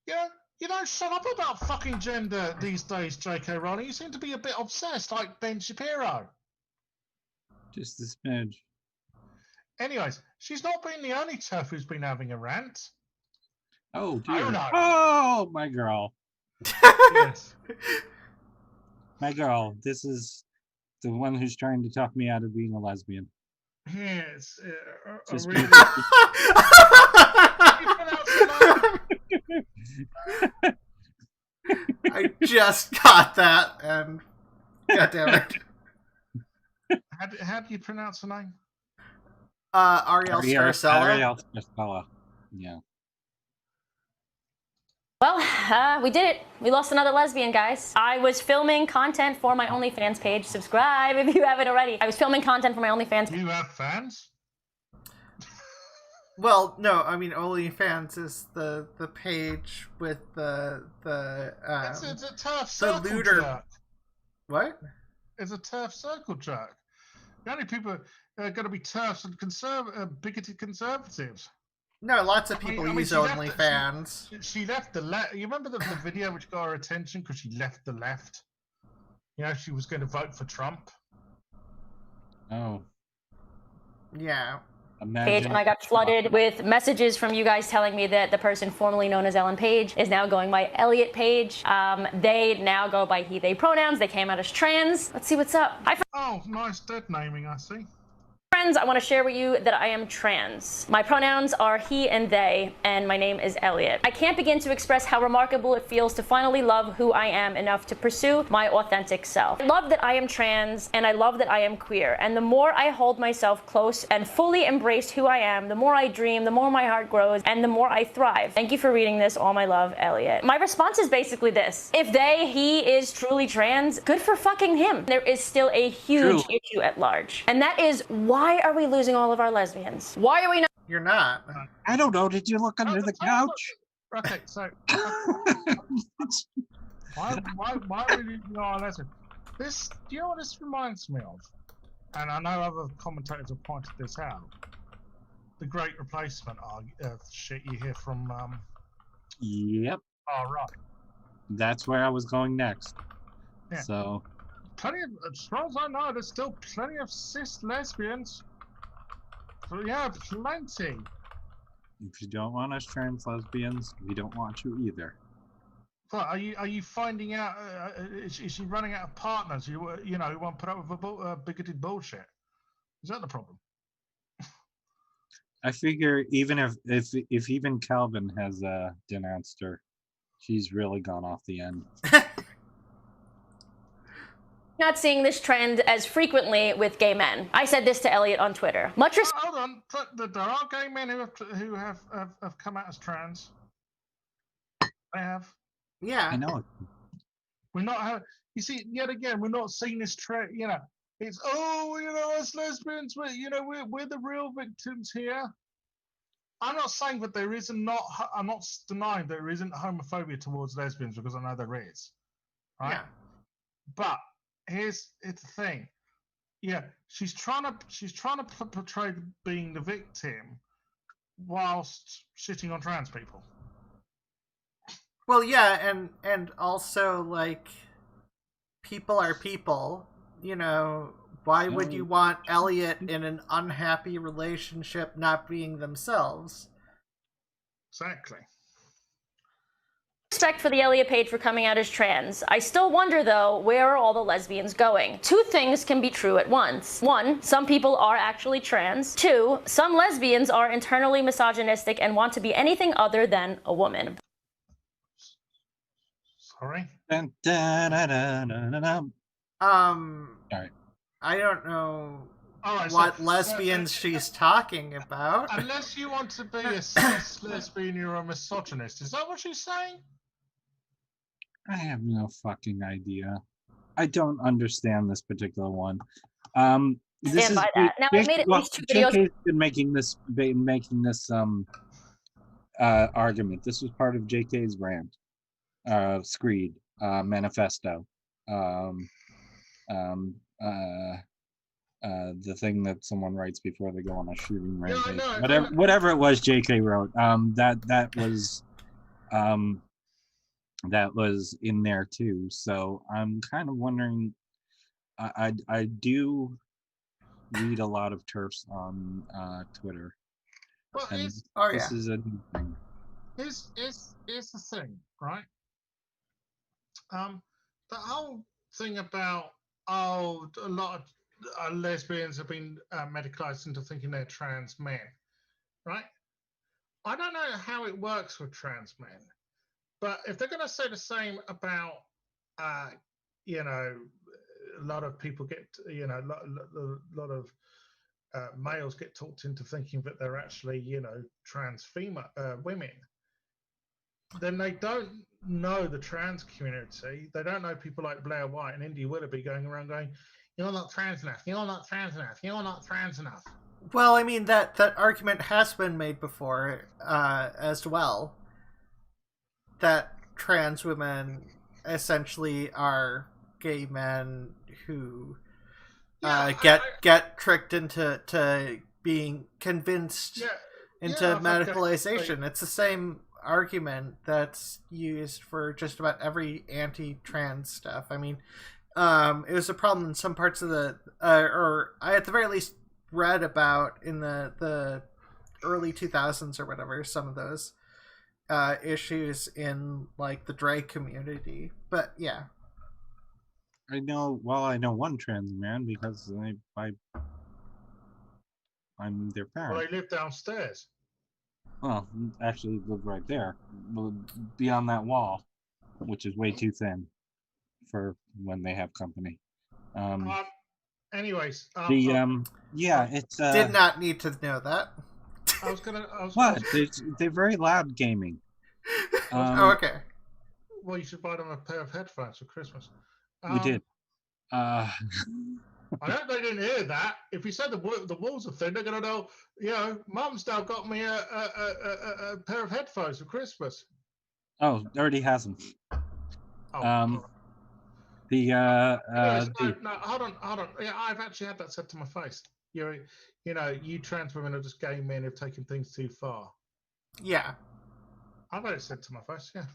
A: Yeah. You don't shut up about fucking gender these days, J.K. Rowling. You seem to be a bit obsessed, like Ben Shapiro.
C: Just a smidge.
A: Anyways, she's not been the only TERF who's been having a rant.
C: Oh, dear.
A: Oh, no.
C: Oh, my girl.
A: Yes.
C: My girl. This is the one who's trying to talk me out of being a lesbian.
A: Yes.
B: I just got that, and goddammit.
A: How do you pronounce her name?
B: Ariel Scarcella.
C: Ariel Scarcella. Yeah.
K: Well, we did it. We lost another lesbian, guys. I was filming content for my OnlyFans page. Subscribe if you haven't already. I was filming content for my OnlyFans.
A: You have fans?
B: Well, no, I mean OnlyFans is the page with the
A: it's a TERF circle
B: looter.
A: Jerk.
B: What?
A: It's a TERF circle jerk. The only people are going to be TERFs and bigoted conservatives.
B: No, lots of people use OnlyFans.
A: She left the left. You remember the video which got her attention because she left the left? She was going to vote for Trump.
C: Oh.
B: Yeah.
K: Page, and I got flooded with messages from you guys telling me that the person formerly known as Ellen Page is now going by Elliot Page. They now go by he, they pronouns. They came out as trans. Let's see what's up.
A: Oh, nice dead naming, I see.
K: Friends, I want to share with you that I am trans. My pronouns are he and they, and my name is Elliot. I can't begin to express how remarkable it feels to finally love who I am enough to pursue my authentic self. I love that I am trans, and I love that I am queer, and the more I hold myself close and fully embrace who I am, the more I dream, the more my heart grows, and the more I thrive. Thank you for reading this. All my love, Elliot. My response is basically this. If he is truly trans, good for fucking him. There is still a huge issue at large, and that is why are we losing all of our lesbians? Why are we not?
B: You're not.
C: I don't know. Did you look under the couch?
A: Okay, so why are we losing all our lesbians? Do you know what this reminds me of? And I know other commentators have pointed this out. The Great Replacement shit you hear from.
C: Yep.
A: Oh, right.
C: That's where I was going next.
A: Yeah.
C: So.
A: Plenty of, as far as I know, there's still plenty of cis lesbians. So yeah, plenty.
C: If you don't want us trans lesbians, we don't want you either.
A: But are you finding out? Is she running out of partners? Who won't put up with bigoted bullshit? Is that the problem?
C: I figure even if even Calvin has denounced her, she's really gone off the end.
K: Not seeing this trend as frequently with gay men. I said this to Elliot on Twitter.
A: Hold on, there are gay men who have come out as trans. They have.
B: Yeah,
C: I know.
A: We're not. You see, yet again, we're not seeing this trend. It's us lesbians. We're the real victims here. I'm not saying that there isn't not. I'm not denying there isn't homophobia towards lesbians because I know there is, right?
B: Yeah.
A: But here's the thing. Yeah, she's trying to portray being the victim whilst shitting on trans people.
B: Well, yeah, and also like people are people. You know, why would you want Elliot in an unhappy relationship not being themselves?
A: Exactly.
K: Respect for the Elliot page for coming out as trans. I still wonder, though, where are all the lesbians going? Two things can be true at once. One, some people are actually trans. Two, some lesbians are internally misogynistic and want to be anything other than a woman.
A: Sorry?
C: Dun, dun, dun, dun, dun, dun, dun. Sorry.
B: I don't know
A: Right,
B: what lesbians she's talking about.
A: Unless you want to be a cis lesbian, you're a misogynist. Is that what she's saying?
C: I have no fucking idea. I don't understand this particular one. This
K: Stand by that. Now, I've made at least 2 videos.
C: JK's been making this argument. This was part of JK's rant, screed, manifesto, the thing that someone writes before they go on a shooting rampage. Whatever it was JK wrote, that was in there too. So I'm kind of wondering. I do read a lot of TERFs on Twitter.
A: Well,
C: this is a new thing.
A: Here's the thing, right? The whole thing about a lot of lesbians have been medicalized into thinking they're trans men, right? I don't know how it works with trans men, but if they're going to say the same about, you know, a lot of people get, you know, a lot of males get talked into thinking that they're actually, you know, trans female women, then they don't know the trans community. They don't know people like Blair White and Indy Willoughby going around going, "You're not trans enough. You're not trans enough. You're not trans enough."
B: Well, I mean that argument has been made before as well. That trans women essentially are gay men who get tricked into being convinced into medicalization. It's the same argument that's used for just about every anti-trans stuff. I mean, it was a problem in some parts of the, or I at the very least read about in the early 2000s or whatever, some of those issues in like the drag community. But yeah.
C: I know one trans man because I'm their parent.
A: Well, they live downstairs.
C: Well, actually live right there, beyond that wall, which is way too thin for when they have company.
A: Anyways,
C: it's
B: did not need to know that.
C: They're very loud gaming.
B: Okay.
A: Well, you should buy them a pair of headphones for Christmas.
C: We did.
A: I hope they didn't hear that. If you said the walls are thin, they're going to know, you know, Mum's now got me a pair of headphones for Christmas.
C: Oh, already has them.
A: No, hold on. Yeah, I've actually had that said to my face. You know, you trans women are just gay men who've taken things too far.
B: Yeah.
A: I've had it said to my face, yeah.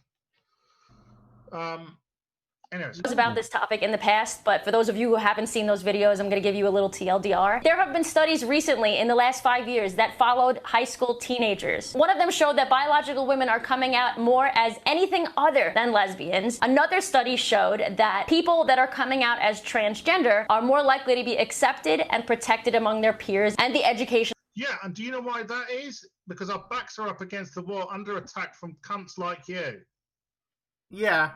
A: Anyways.
K: About this topic in the past, but for those of you who haven't seen those videos, I'm going to give you a little TLDR. There have been studies recently in the last 5 years that followed high school teenagers. One of them showed that biological women are coming out more as anything other than lesbians. Another study showed that people that are coming out as transgender are more likely to be accepted and protected among their peers and the education.
A: Yeah, and do you know why that is? Because our backs are up against the wall under attack from cunts like you.
B: Yeah.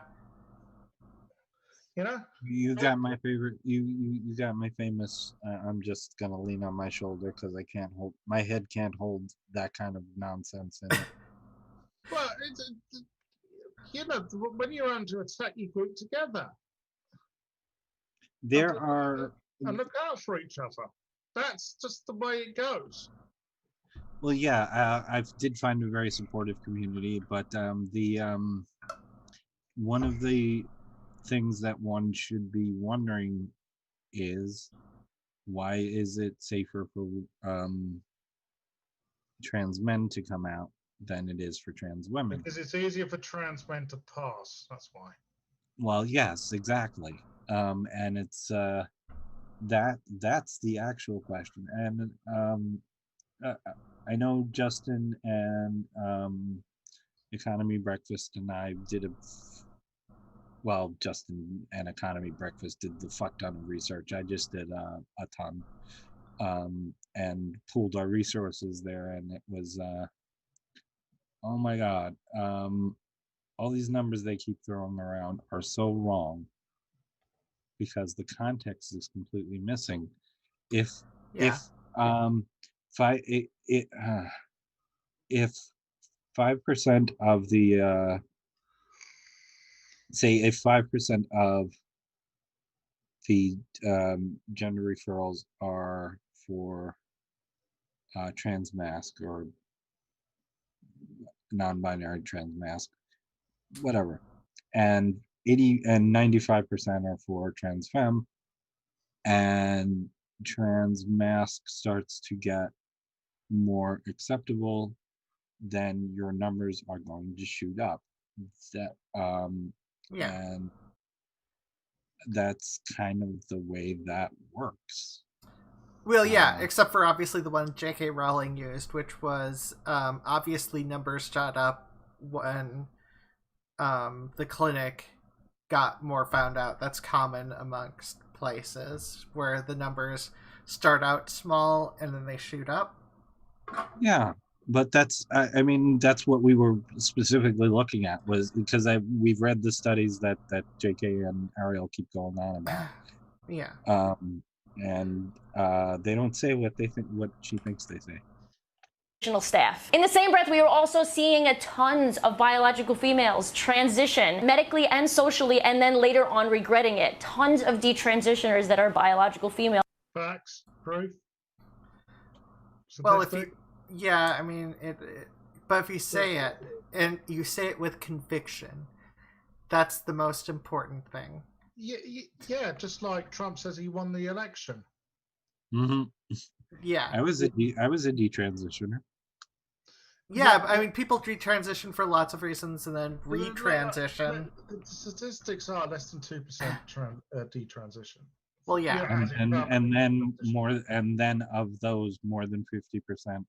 A: You know,
C: you got my favorite. You got my famous. I'm just gonna lean on my shoulder because I can't hold. My head can't hold that kind of nonsense in it.
A: Well, you know, when you're under attack, you group together.
C: And
A: look out for each other. That's just the way it goes.
C: Well, yeah, I did find a very supportive community, but one of the things that one should be wondering is, why is it safer for trans men to come out than it is for trans women?
A: Because it's easier for trans men to pass. That's why.
C: Well, yes, exactly. And it's that's the actual question. And I know Justin and Economy Breakfast and I did Justin and Economy Breakfast did the fuck ton of research. I just did a ton, and pooled our resources there, and it was oh my god, all these numbers they keep throwing around are so wrong because the context is completely missing. If 5% of the say if 5% of the gender referrals are for trans mask or non-binary trans mask, whatever, and 95% are for trans femme, and trans mask starts to get more acceptable, then your numbers are going to shoot up. And that's kind of the way that works.
B: Well, yeah, except for obviously the one J.K. Rowling used, which was obviously numbers shot up when the clinic got more found out. That's common amongst places where the numbers start out small and then they shoot up.
C: Yeah, but that's I mean that's what we were specifically looking at, was because we've read the studies that JK and Ariel keep going on about.
B: Yeah.
C: And they don't say what she thinks they say.
K: Staff. In the same breath, we are also seeing tons of biological females transition medically and socially, and then later on regretting it. Tons of detransitioners that are biological females.
A: Facts, proof.
B: Well, I mean, but if you say it, and you say it with conviction, that's the most important thing.
A: Yeah, just like Trump says he won the election.
C: Mm-hmm.
B: Yeah.
C: I was a detransitioner.
B: Yeah, I mean, people detransition for lots of reasons and then retransition.
A: The statistics are less than 2% detransition.
B: Well, yeah,
C: and then of those, more than 50%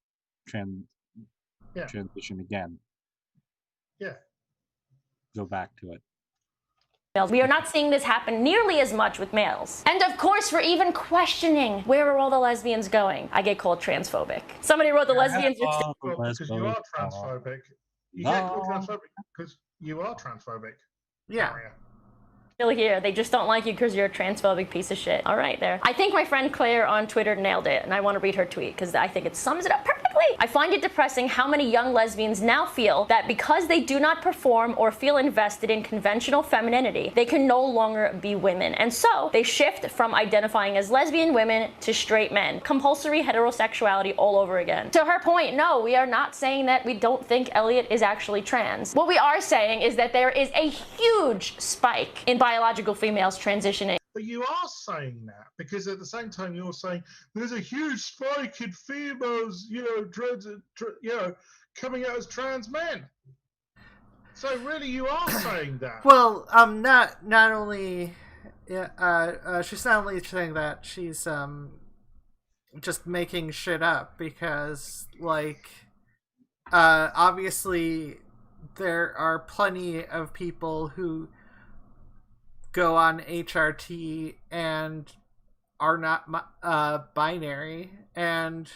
C: transition again.
A: Yeah.
C: Go back to it.
K: We are not seeing this happen nearly as much with males. And of course, for even questioning where are all the lesbians going, I get called transphobic. Somebody wrote the lesbians are
A: because you are transphobic. You get called transphobic because you are transphobic.
B: Yeah.
K: Still here. They just don't like you because you're a transphobic piece of shit. All right, there. I think my friend Claire on Twitter nailed it, and I want to read her tweet because I think it sums it up perfectly. I find it depressing how many young lesbians now feel that because they do not perform or feel invested in conventional femininity, they can no longer be women. And so they shift from identifying as lesbian women to straight men. Compulsory heterosexuality all over again. To her point, no, we are not saying that we don't think Elliot is actually trans. What we are saying is that there is a huge spike in biological females transitioning.
A: But you are saying that because at the same time you're saying there's a huge spike in females, coming out as trans men. So really, you are saying that.
B: Well, not only, she's not only saying that, she's just making shit up because, like, obviously there are plenty of people who go on HRT and are not binary, and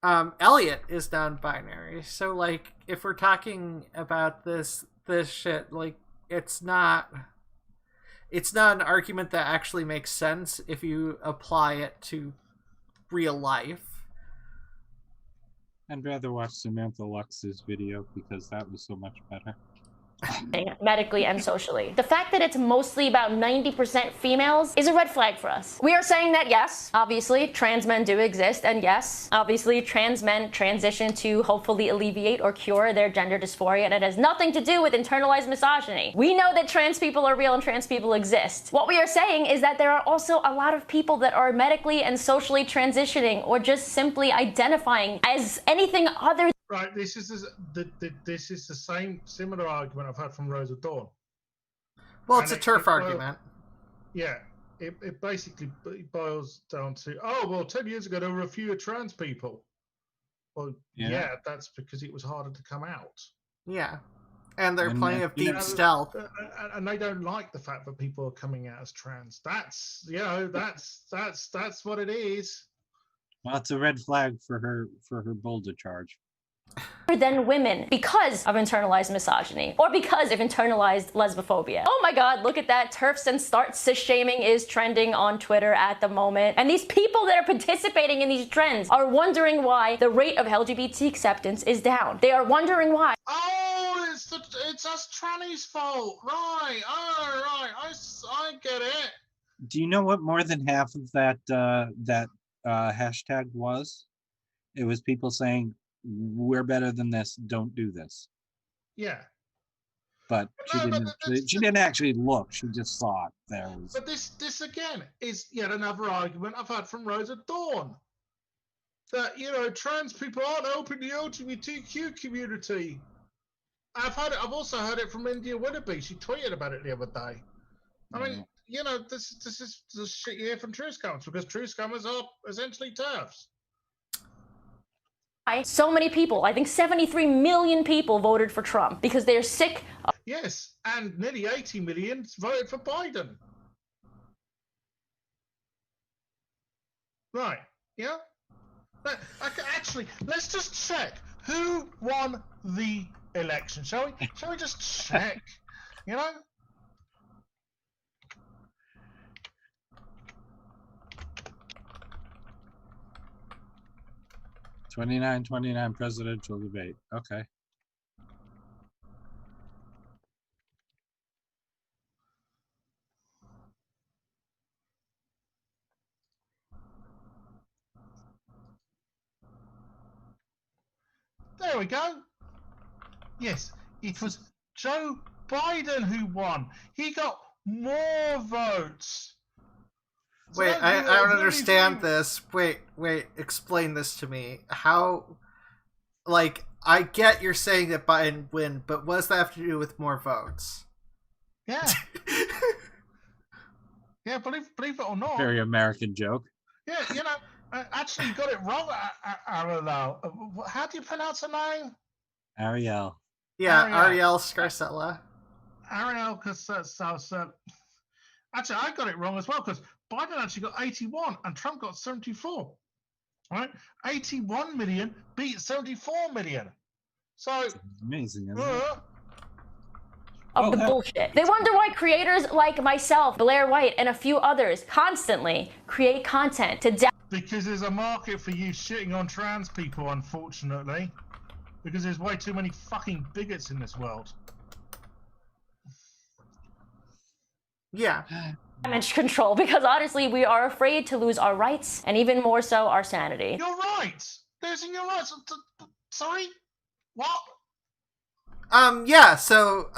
B: Elliot is non-binary. So, like, if we're talking about this shit, like, it's not an argument that actually makes sense if you apply it to real life.
C: I'd rather watch Samantha Lux's video because that was so much better.
K: medically and socially. The fact that it's mostly about 90% females is a red flag for us. We are saying that yes, obviously trans men do exist, and yes, obviously trans men transition to hopefully alleviate or cure their gender dysphoria, and it has nothing to do with internalized misogyny. We know that trans people are real and trans people exist. What we are saying is that there are also a lot of people that are medically and socially transitioning or just simply identifying as anything other.
A: Right, this is the same similar argument I've had from Rosa Dawn.
B: Well, it's a turf argument.
A: Yeah, it basically boils down to, oh, well, 10 years ago there were fewer trans people. Well, yeah, that's because it was harder to come out.
B: Yeah, and they're playing a deep stealth.
A: And they don't like the fact that people are coming out as trans. That's, that's what it is.
C: Well, it's a red flag for her boulder charge.
K: Than women because of internalized misogyny or because of internalized lesbophobia. Oh my god, look at that. TERFs and start cis shaming is trending on Twitter at the moment. And these people that are participating in these trends are wondering why the rate of LGBT acceptance is down. They are wondering why.
A: Oh, it's us trannies' fault. Right. Oh, right. I get it.
C: Do you know what more than half of that hashtag was? It was people saying, we're better than this, don't do this.
A: Yeah.
C: But she didn't actually look, she just saw it. There was.
A: But this again is yet another argument I've had from Rosa Dawn. That, trans people aren't helping the LGBTQ community. I've also heard it from India Willoughby. She tweeted about it the other day. I mean, this is the shit you hear from truth scammers, because truth scammers are essentially TERFs.
K: So many people, I think 73 million people voted for Trump because they're sick of.
A: Yes, and nearly 80 million voted for Biden. Right, yeah? But actually, let's just check who won the election, shall we? Shall we just check,
C: 29 presidential debate. Okay.
A: There we go. Yes, it was Joe Biden who won. He got more votes.
B: Wait, I don't understand this. Wait, explain this to me. How, I get you're saying that Biden win, but what does that have to do with more votes?
A: Yeah. Yeah, believe it or not.
C: Very American joke.
A: Yeah, actually you got it wrong, Ariel. How do you pronounce her name?
C: Ariel.
B: Yeah, Ariel Scarcella.
A: Ariel Scarcella. Actually, I got it wrong as well, because Biden actually got 81 and Trump got 74. Right? 81 million beat 74 million. So
C: it's amazing, isn't it?
K: Of the bullshit. They wonder why creators like myself, Blair White, and a few others constantly create content to
A: because there's a market for you shitting on trans people, unfortunately. Because there's way too many fucking bigots in this world.
B: Yeah.
K: Damage control, because honestly, we are afraid to lose our rights, and even more so, our sanity.
A: Your rights? Losing your rights? Sorry? What?
B: Yeah, so,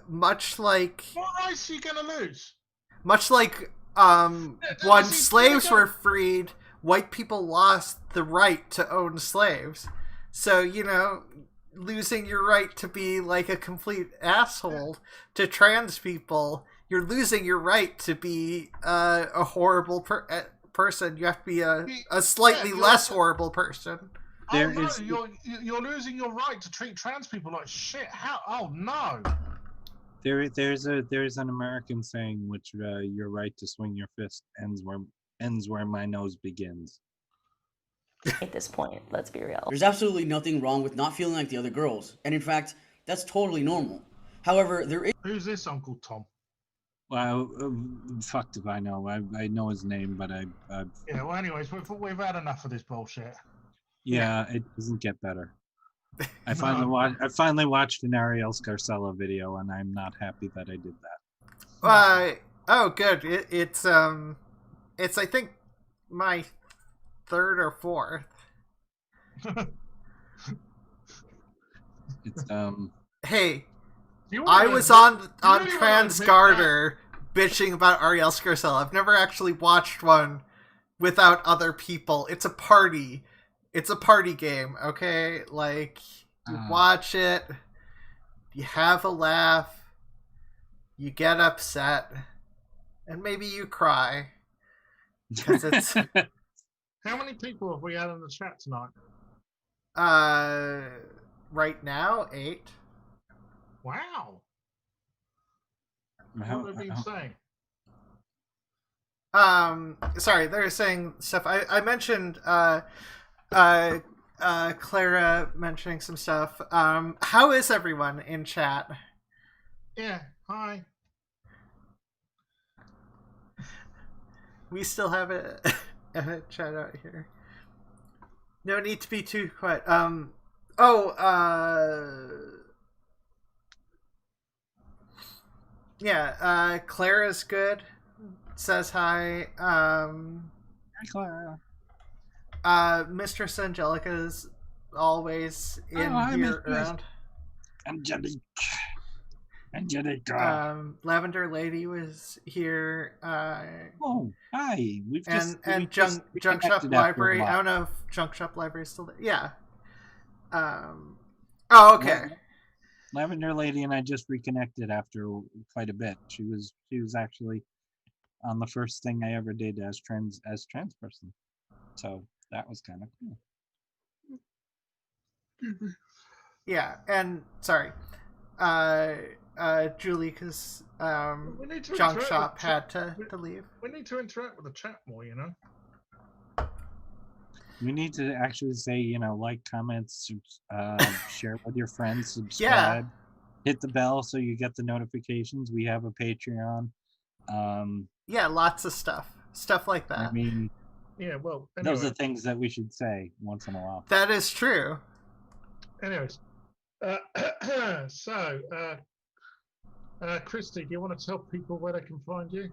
B: much like...
A: What rights are you gonna lose?
B: Much like, when slaves were freed, white people lost the right to own slaves. So, losing your right to be, a complete asshole to trans people, you're losing your right to be a horrible person. You have to be a slightly less horrible person.
A: You're losing your right to treat trans people like shit. How? Oh no.
C: There's an American saying which your right to swing your fist ends where my nose begins.
K: At this point, let's be real.
L: There's absolutely nothing wrong with not feeling like the other girls, and in fact, that's totally normal. However, there is.
A: Who's this Uncle Tom?
C: Well, fucked if I know. I know his name, but I.
A: Yeah. Well, anyways, we've had enough of this bullshit.
C: Yeah, it doesn't get better. I finally watched an Ariel Scarcella video, and I'm not happy that I did that.
B: Oh, good. It's I think my third or fourth.
C: It's
B: Hey, I was on Transgarter bitching about Ariel Scarcella. I've never actually watched one without other people. It's a party. It's a party game, okay? Like, you watch it, you have a laugh, you get upset, and maybe you cry. Because it's...
A: How many people have we had in the chat tonight?
B: Right now, 8.
A: Wow. What have they been saying?
B: Sorry, they're saying stuff. I mentioned Clara mentioning some stuff. How is everyone in chat?
A: Yeah, hi.
B: We still have a chat out here. No need to be too quiet. Yeah, Clara's good. Says hi.
C: Hi, Clara.
B: Mistress Angelica's always in here around.
C: Angelica.
B: Lavender Lady was here.
C: Oh, hi.
B: Junk Shop Library. I don't know if Junk Shop Library is still there. Yeah. Oh, okay.
C: Lavender Lady and I just reconnected after quite a bit. She was actually on the first thing I ever did as trans person. So that was kind of cool.
B: Yeah, and sorry. Julie, because Junk Shop had to leave.
A: We need to interact with the chat more, you know?
C: We need to actually say, like, comments, share with your friends, subscribe, hit the bell so you get the notifications. We have a Patreon.
B: Yeah, lots of stuff like that.
C: I mean,
A: yeah, well, anyway.
C: Those are things that we should say once in a while.
B: That is true.
A: Anyways, so, Christy, do you want to tell people where they can find you?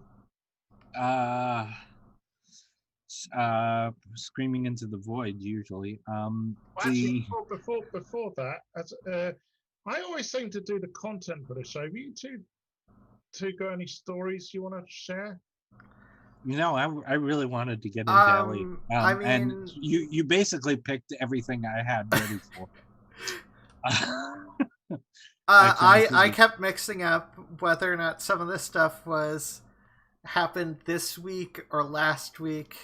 C: Screaming into the void usually.
A: Actually, before that, I always seem to do the content for the show. Have you two got any stories you want to share?
C: I really wanted to get into Ellie.
B: I mean,
C: and you basically picked everything I had ready for.
B: I kept mixing up whether or not some of this stuff happened this week or last week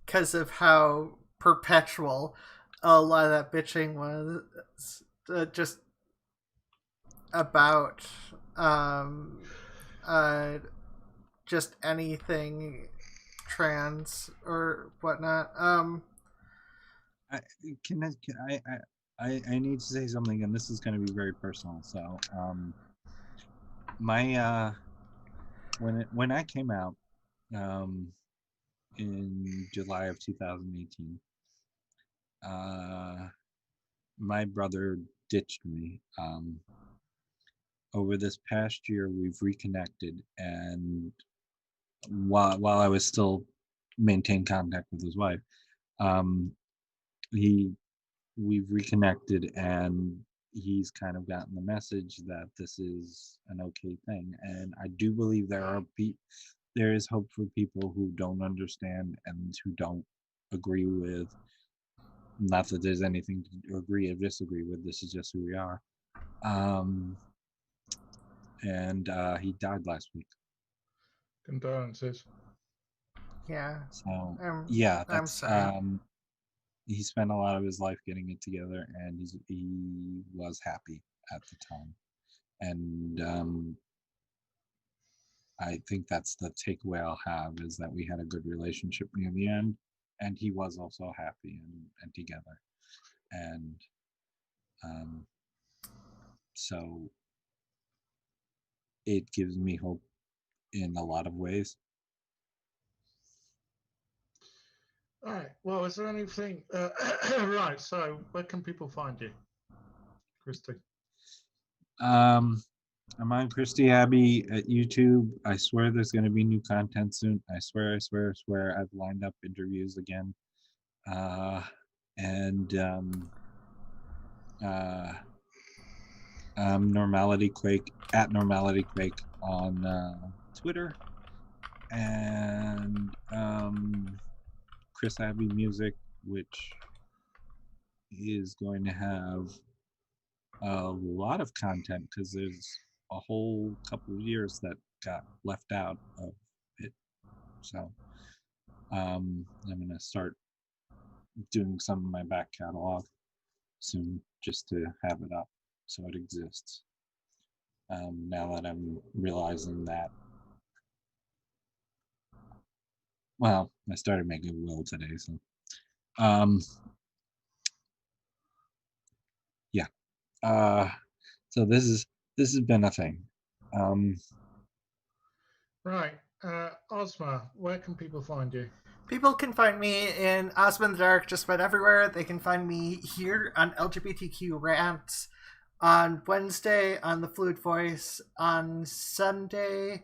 B: because of how perpetual a lot of that bitching was just about just anything trans or whatnot.
C: I need to say something, and this is going to be very personal. So, my when I came out in July of 2018, my brother ditched me. Over this past year, we've reconnected, and while I was still maintain contact with his wife, we've reconnected, and he's kind of gotten the message that this is an okay thing. And I do believe there is hope for people who don't understand and who don't agree with. Not that there's anything to agree or disagree with. This is just who we are. And he died last week.
A: Condolences.
B: Yeah.
C: So
B: that's I'm sorry.
C: He spent a lot of his life getting it together, and he was happy at the time. And I think that's the takeaway I'll have, is that we had a good relationship near the end, and he was also happy and together. And so it gives me hope in a lot of ways.
A: All right. Well, is there anything? Right. So, where can people find you? Christy?
C: I'm on Christy Abbey at YouTube. I swear there's going to be new content soon. I swear. I've lined up interviews again. Normality Quake at Normality Quake on Twitter, and Chris Abbey Music, which is going to have a lot of content because there's a whole couple of years that got left out of it. So I'm going to start doing some of my back catalog soon just to have it up so it exists. Now that I'm realizing that, well, I started making a will today, so yeah. So this has been a thing.
A: Right. Ozma, where can people find you?
B: People can find me in Ozma in the Dark just about everywhere. They can find me here on LGBTQ Rants on Wednesday on the Fluid Voice. On Sunday,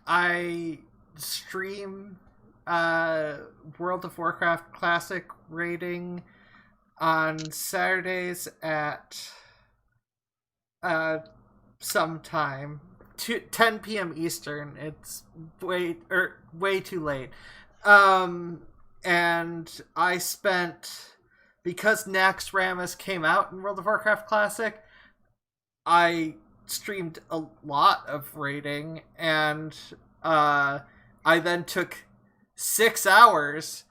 B: I stream World of Warcraft Classic rating on Saturdays at sometime 10 p.m. Eastern. It's way too late. And I spent, because Nax Ramus came out in World of Warcraft Classic, I streamed a lot of raiding, and I then took 6 hours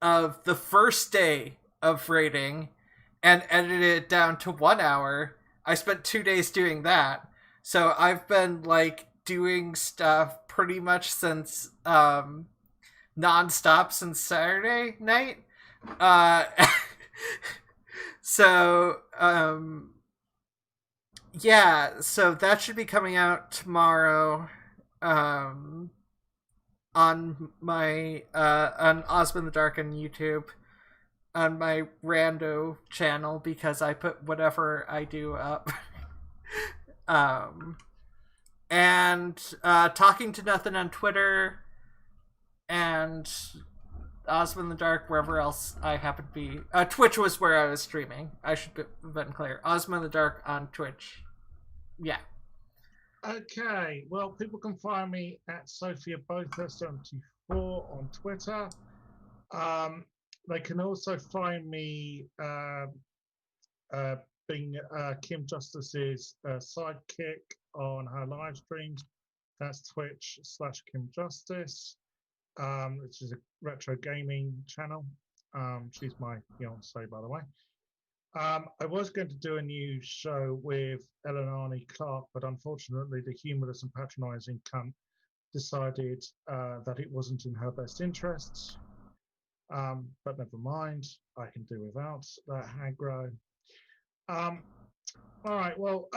B: of the first day of raiding and edited it down to 1 hour. I spent 2 days doing that. So I've been like doing stuff pretty much since nonstop since Saturday night. So yeah, so that should be coming out tomorrow on my on Ozma in the Dark on YouTube, on my rando channel, because I put whatever I do up. And Talking to Nothing on Twitter, and Ozma in the Dark wherever else I happen to be. Twitch was where I was streaming. I should have been clear. Ozma in the Dark on Twitch. Yeah.
A: Okay. Well, people can find me at Sophia Botha 74 on Twitter. They can also find me being Kim Justice's sidekick on her live streams. That's Twitch/Kim Justice, which is a retro gaming channel. She's my fiance, by the way. I was going to do a new show with Eleanor Clark, but unfortunately the humorless and patronizing cunt decided that it wasn't in her best interests. But never mind, I can do without that aggro. All right, well,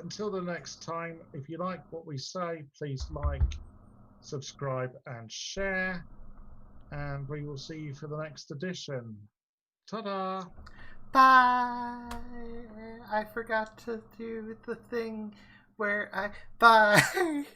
A: until the next time, if you like what we say, please like, subscribe, and share. And we will see you for the next edition. Ta-da!
B: Bye! I forgot to do the thing where I... Bye!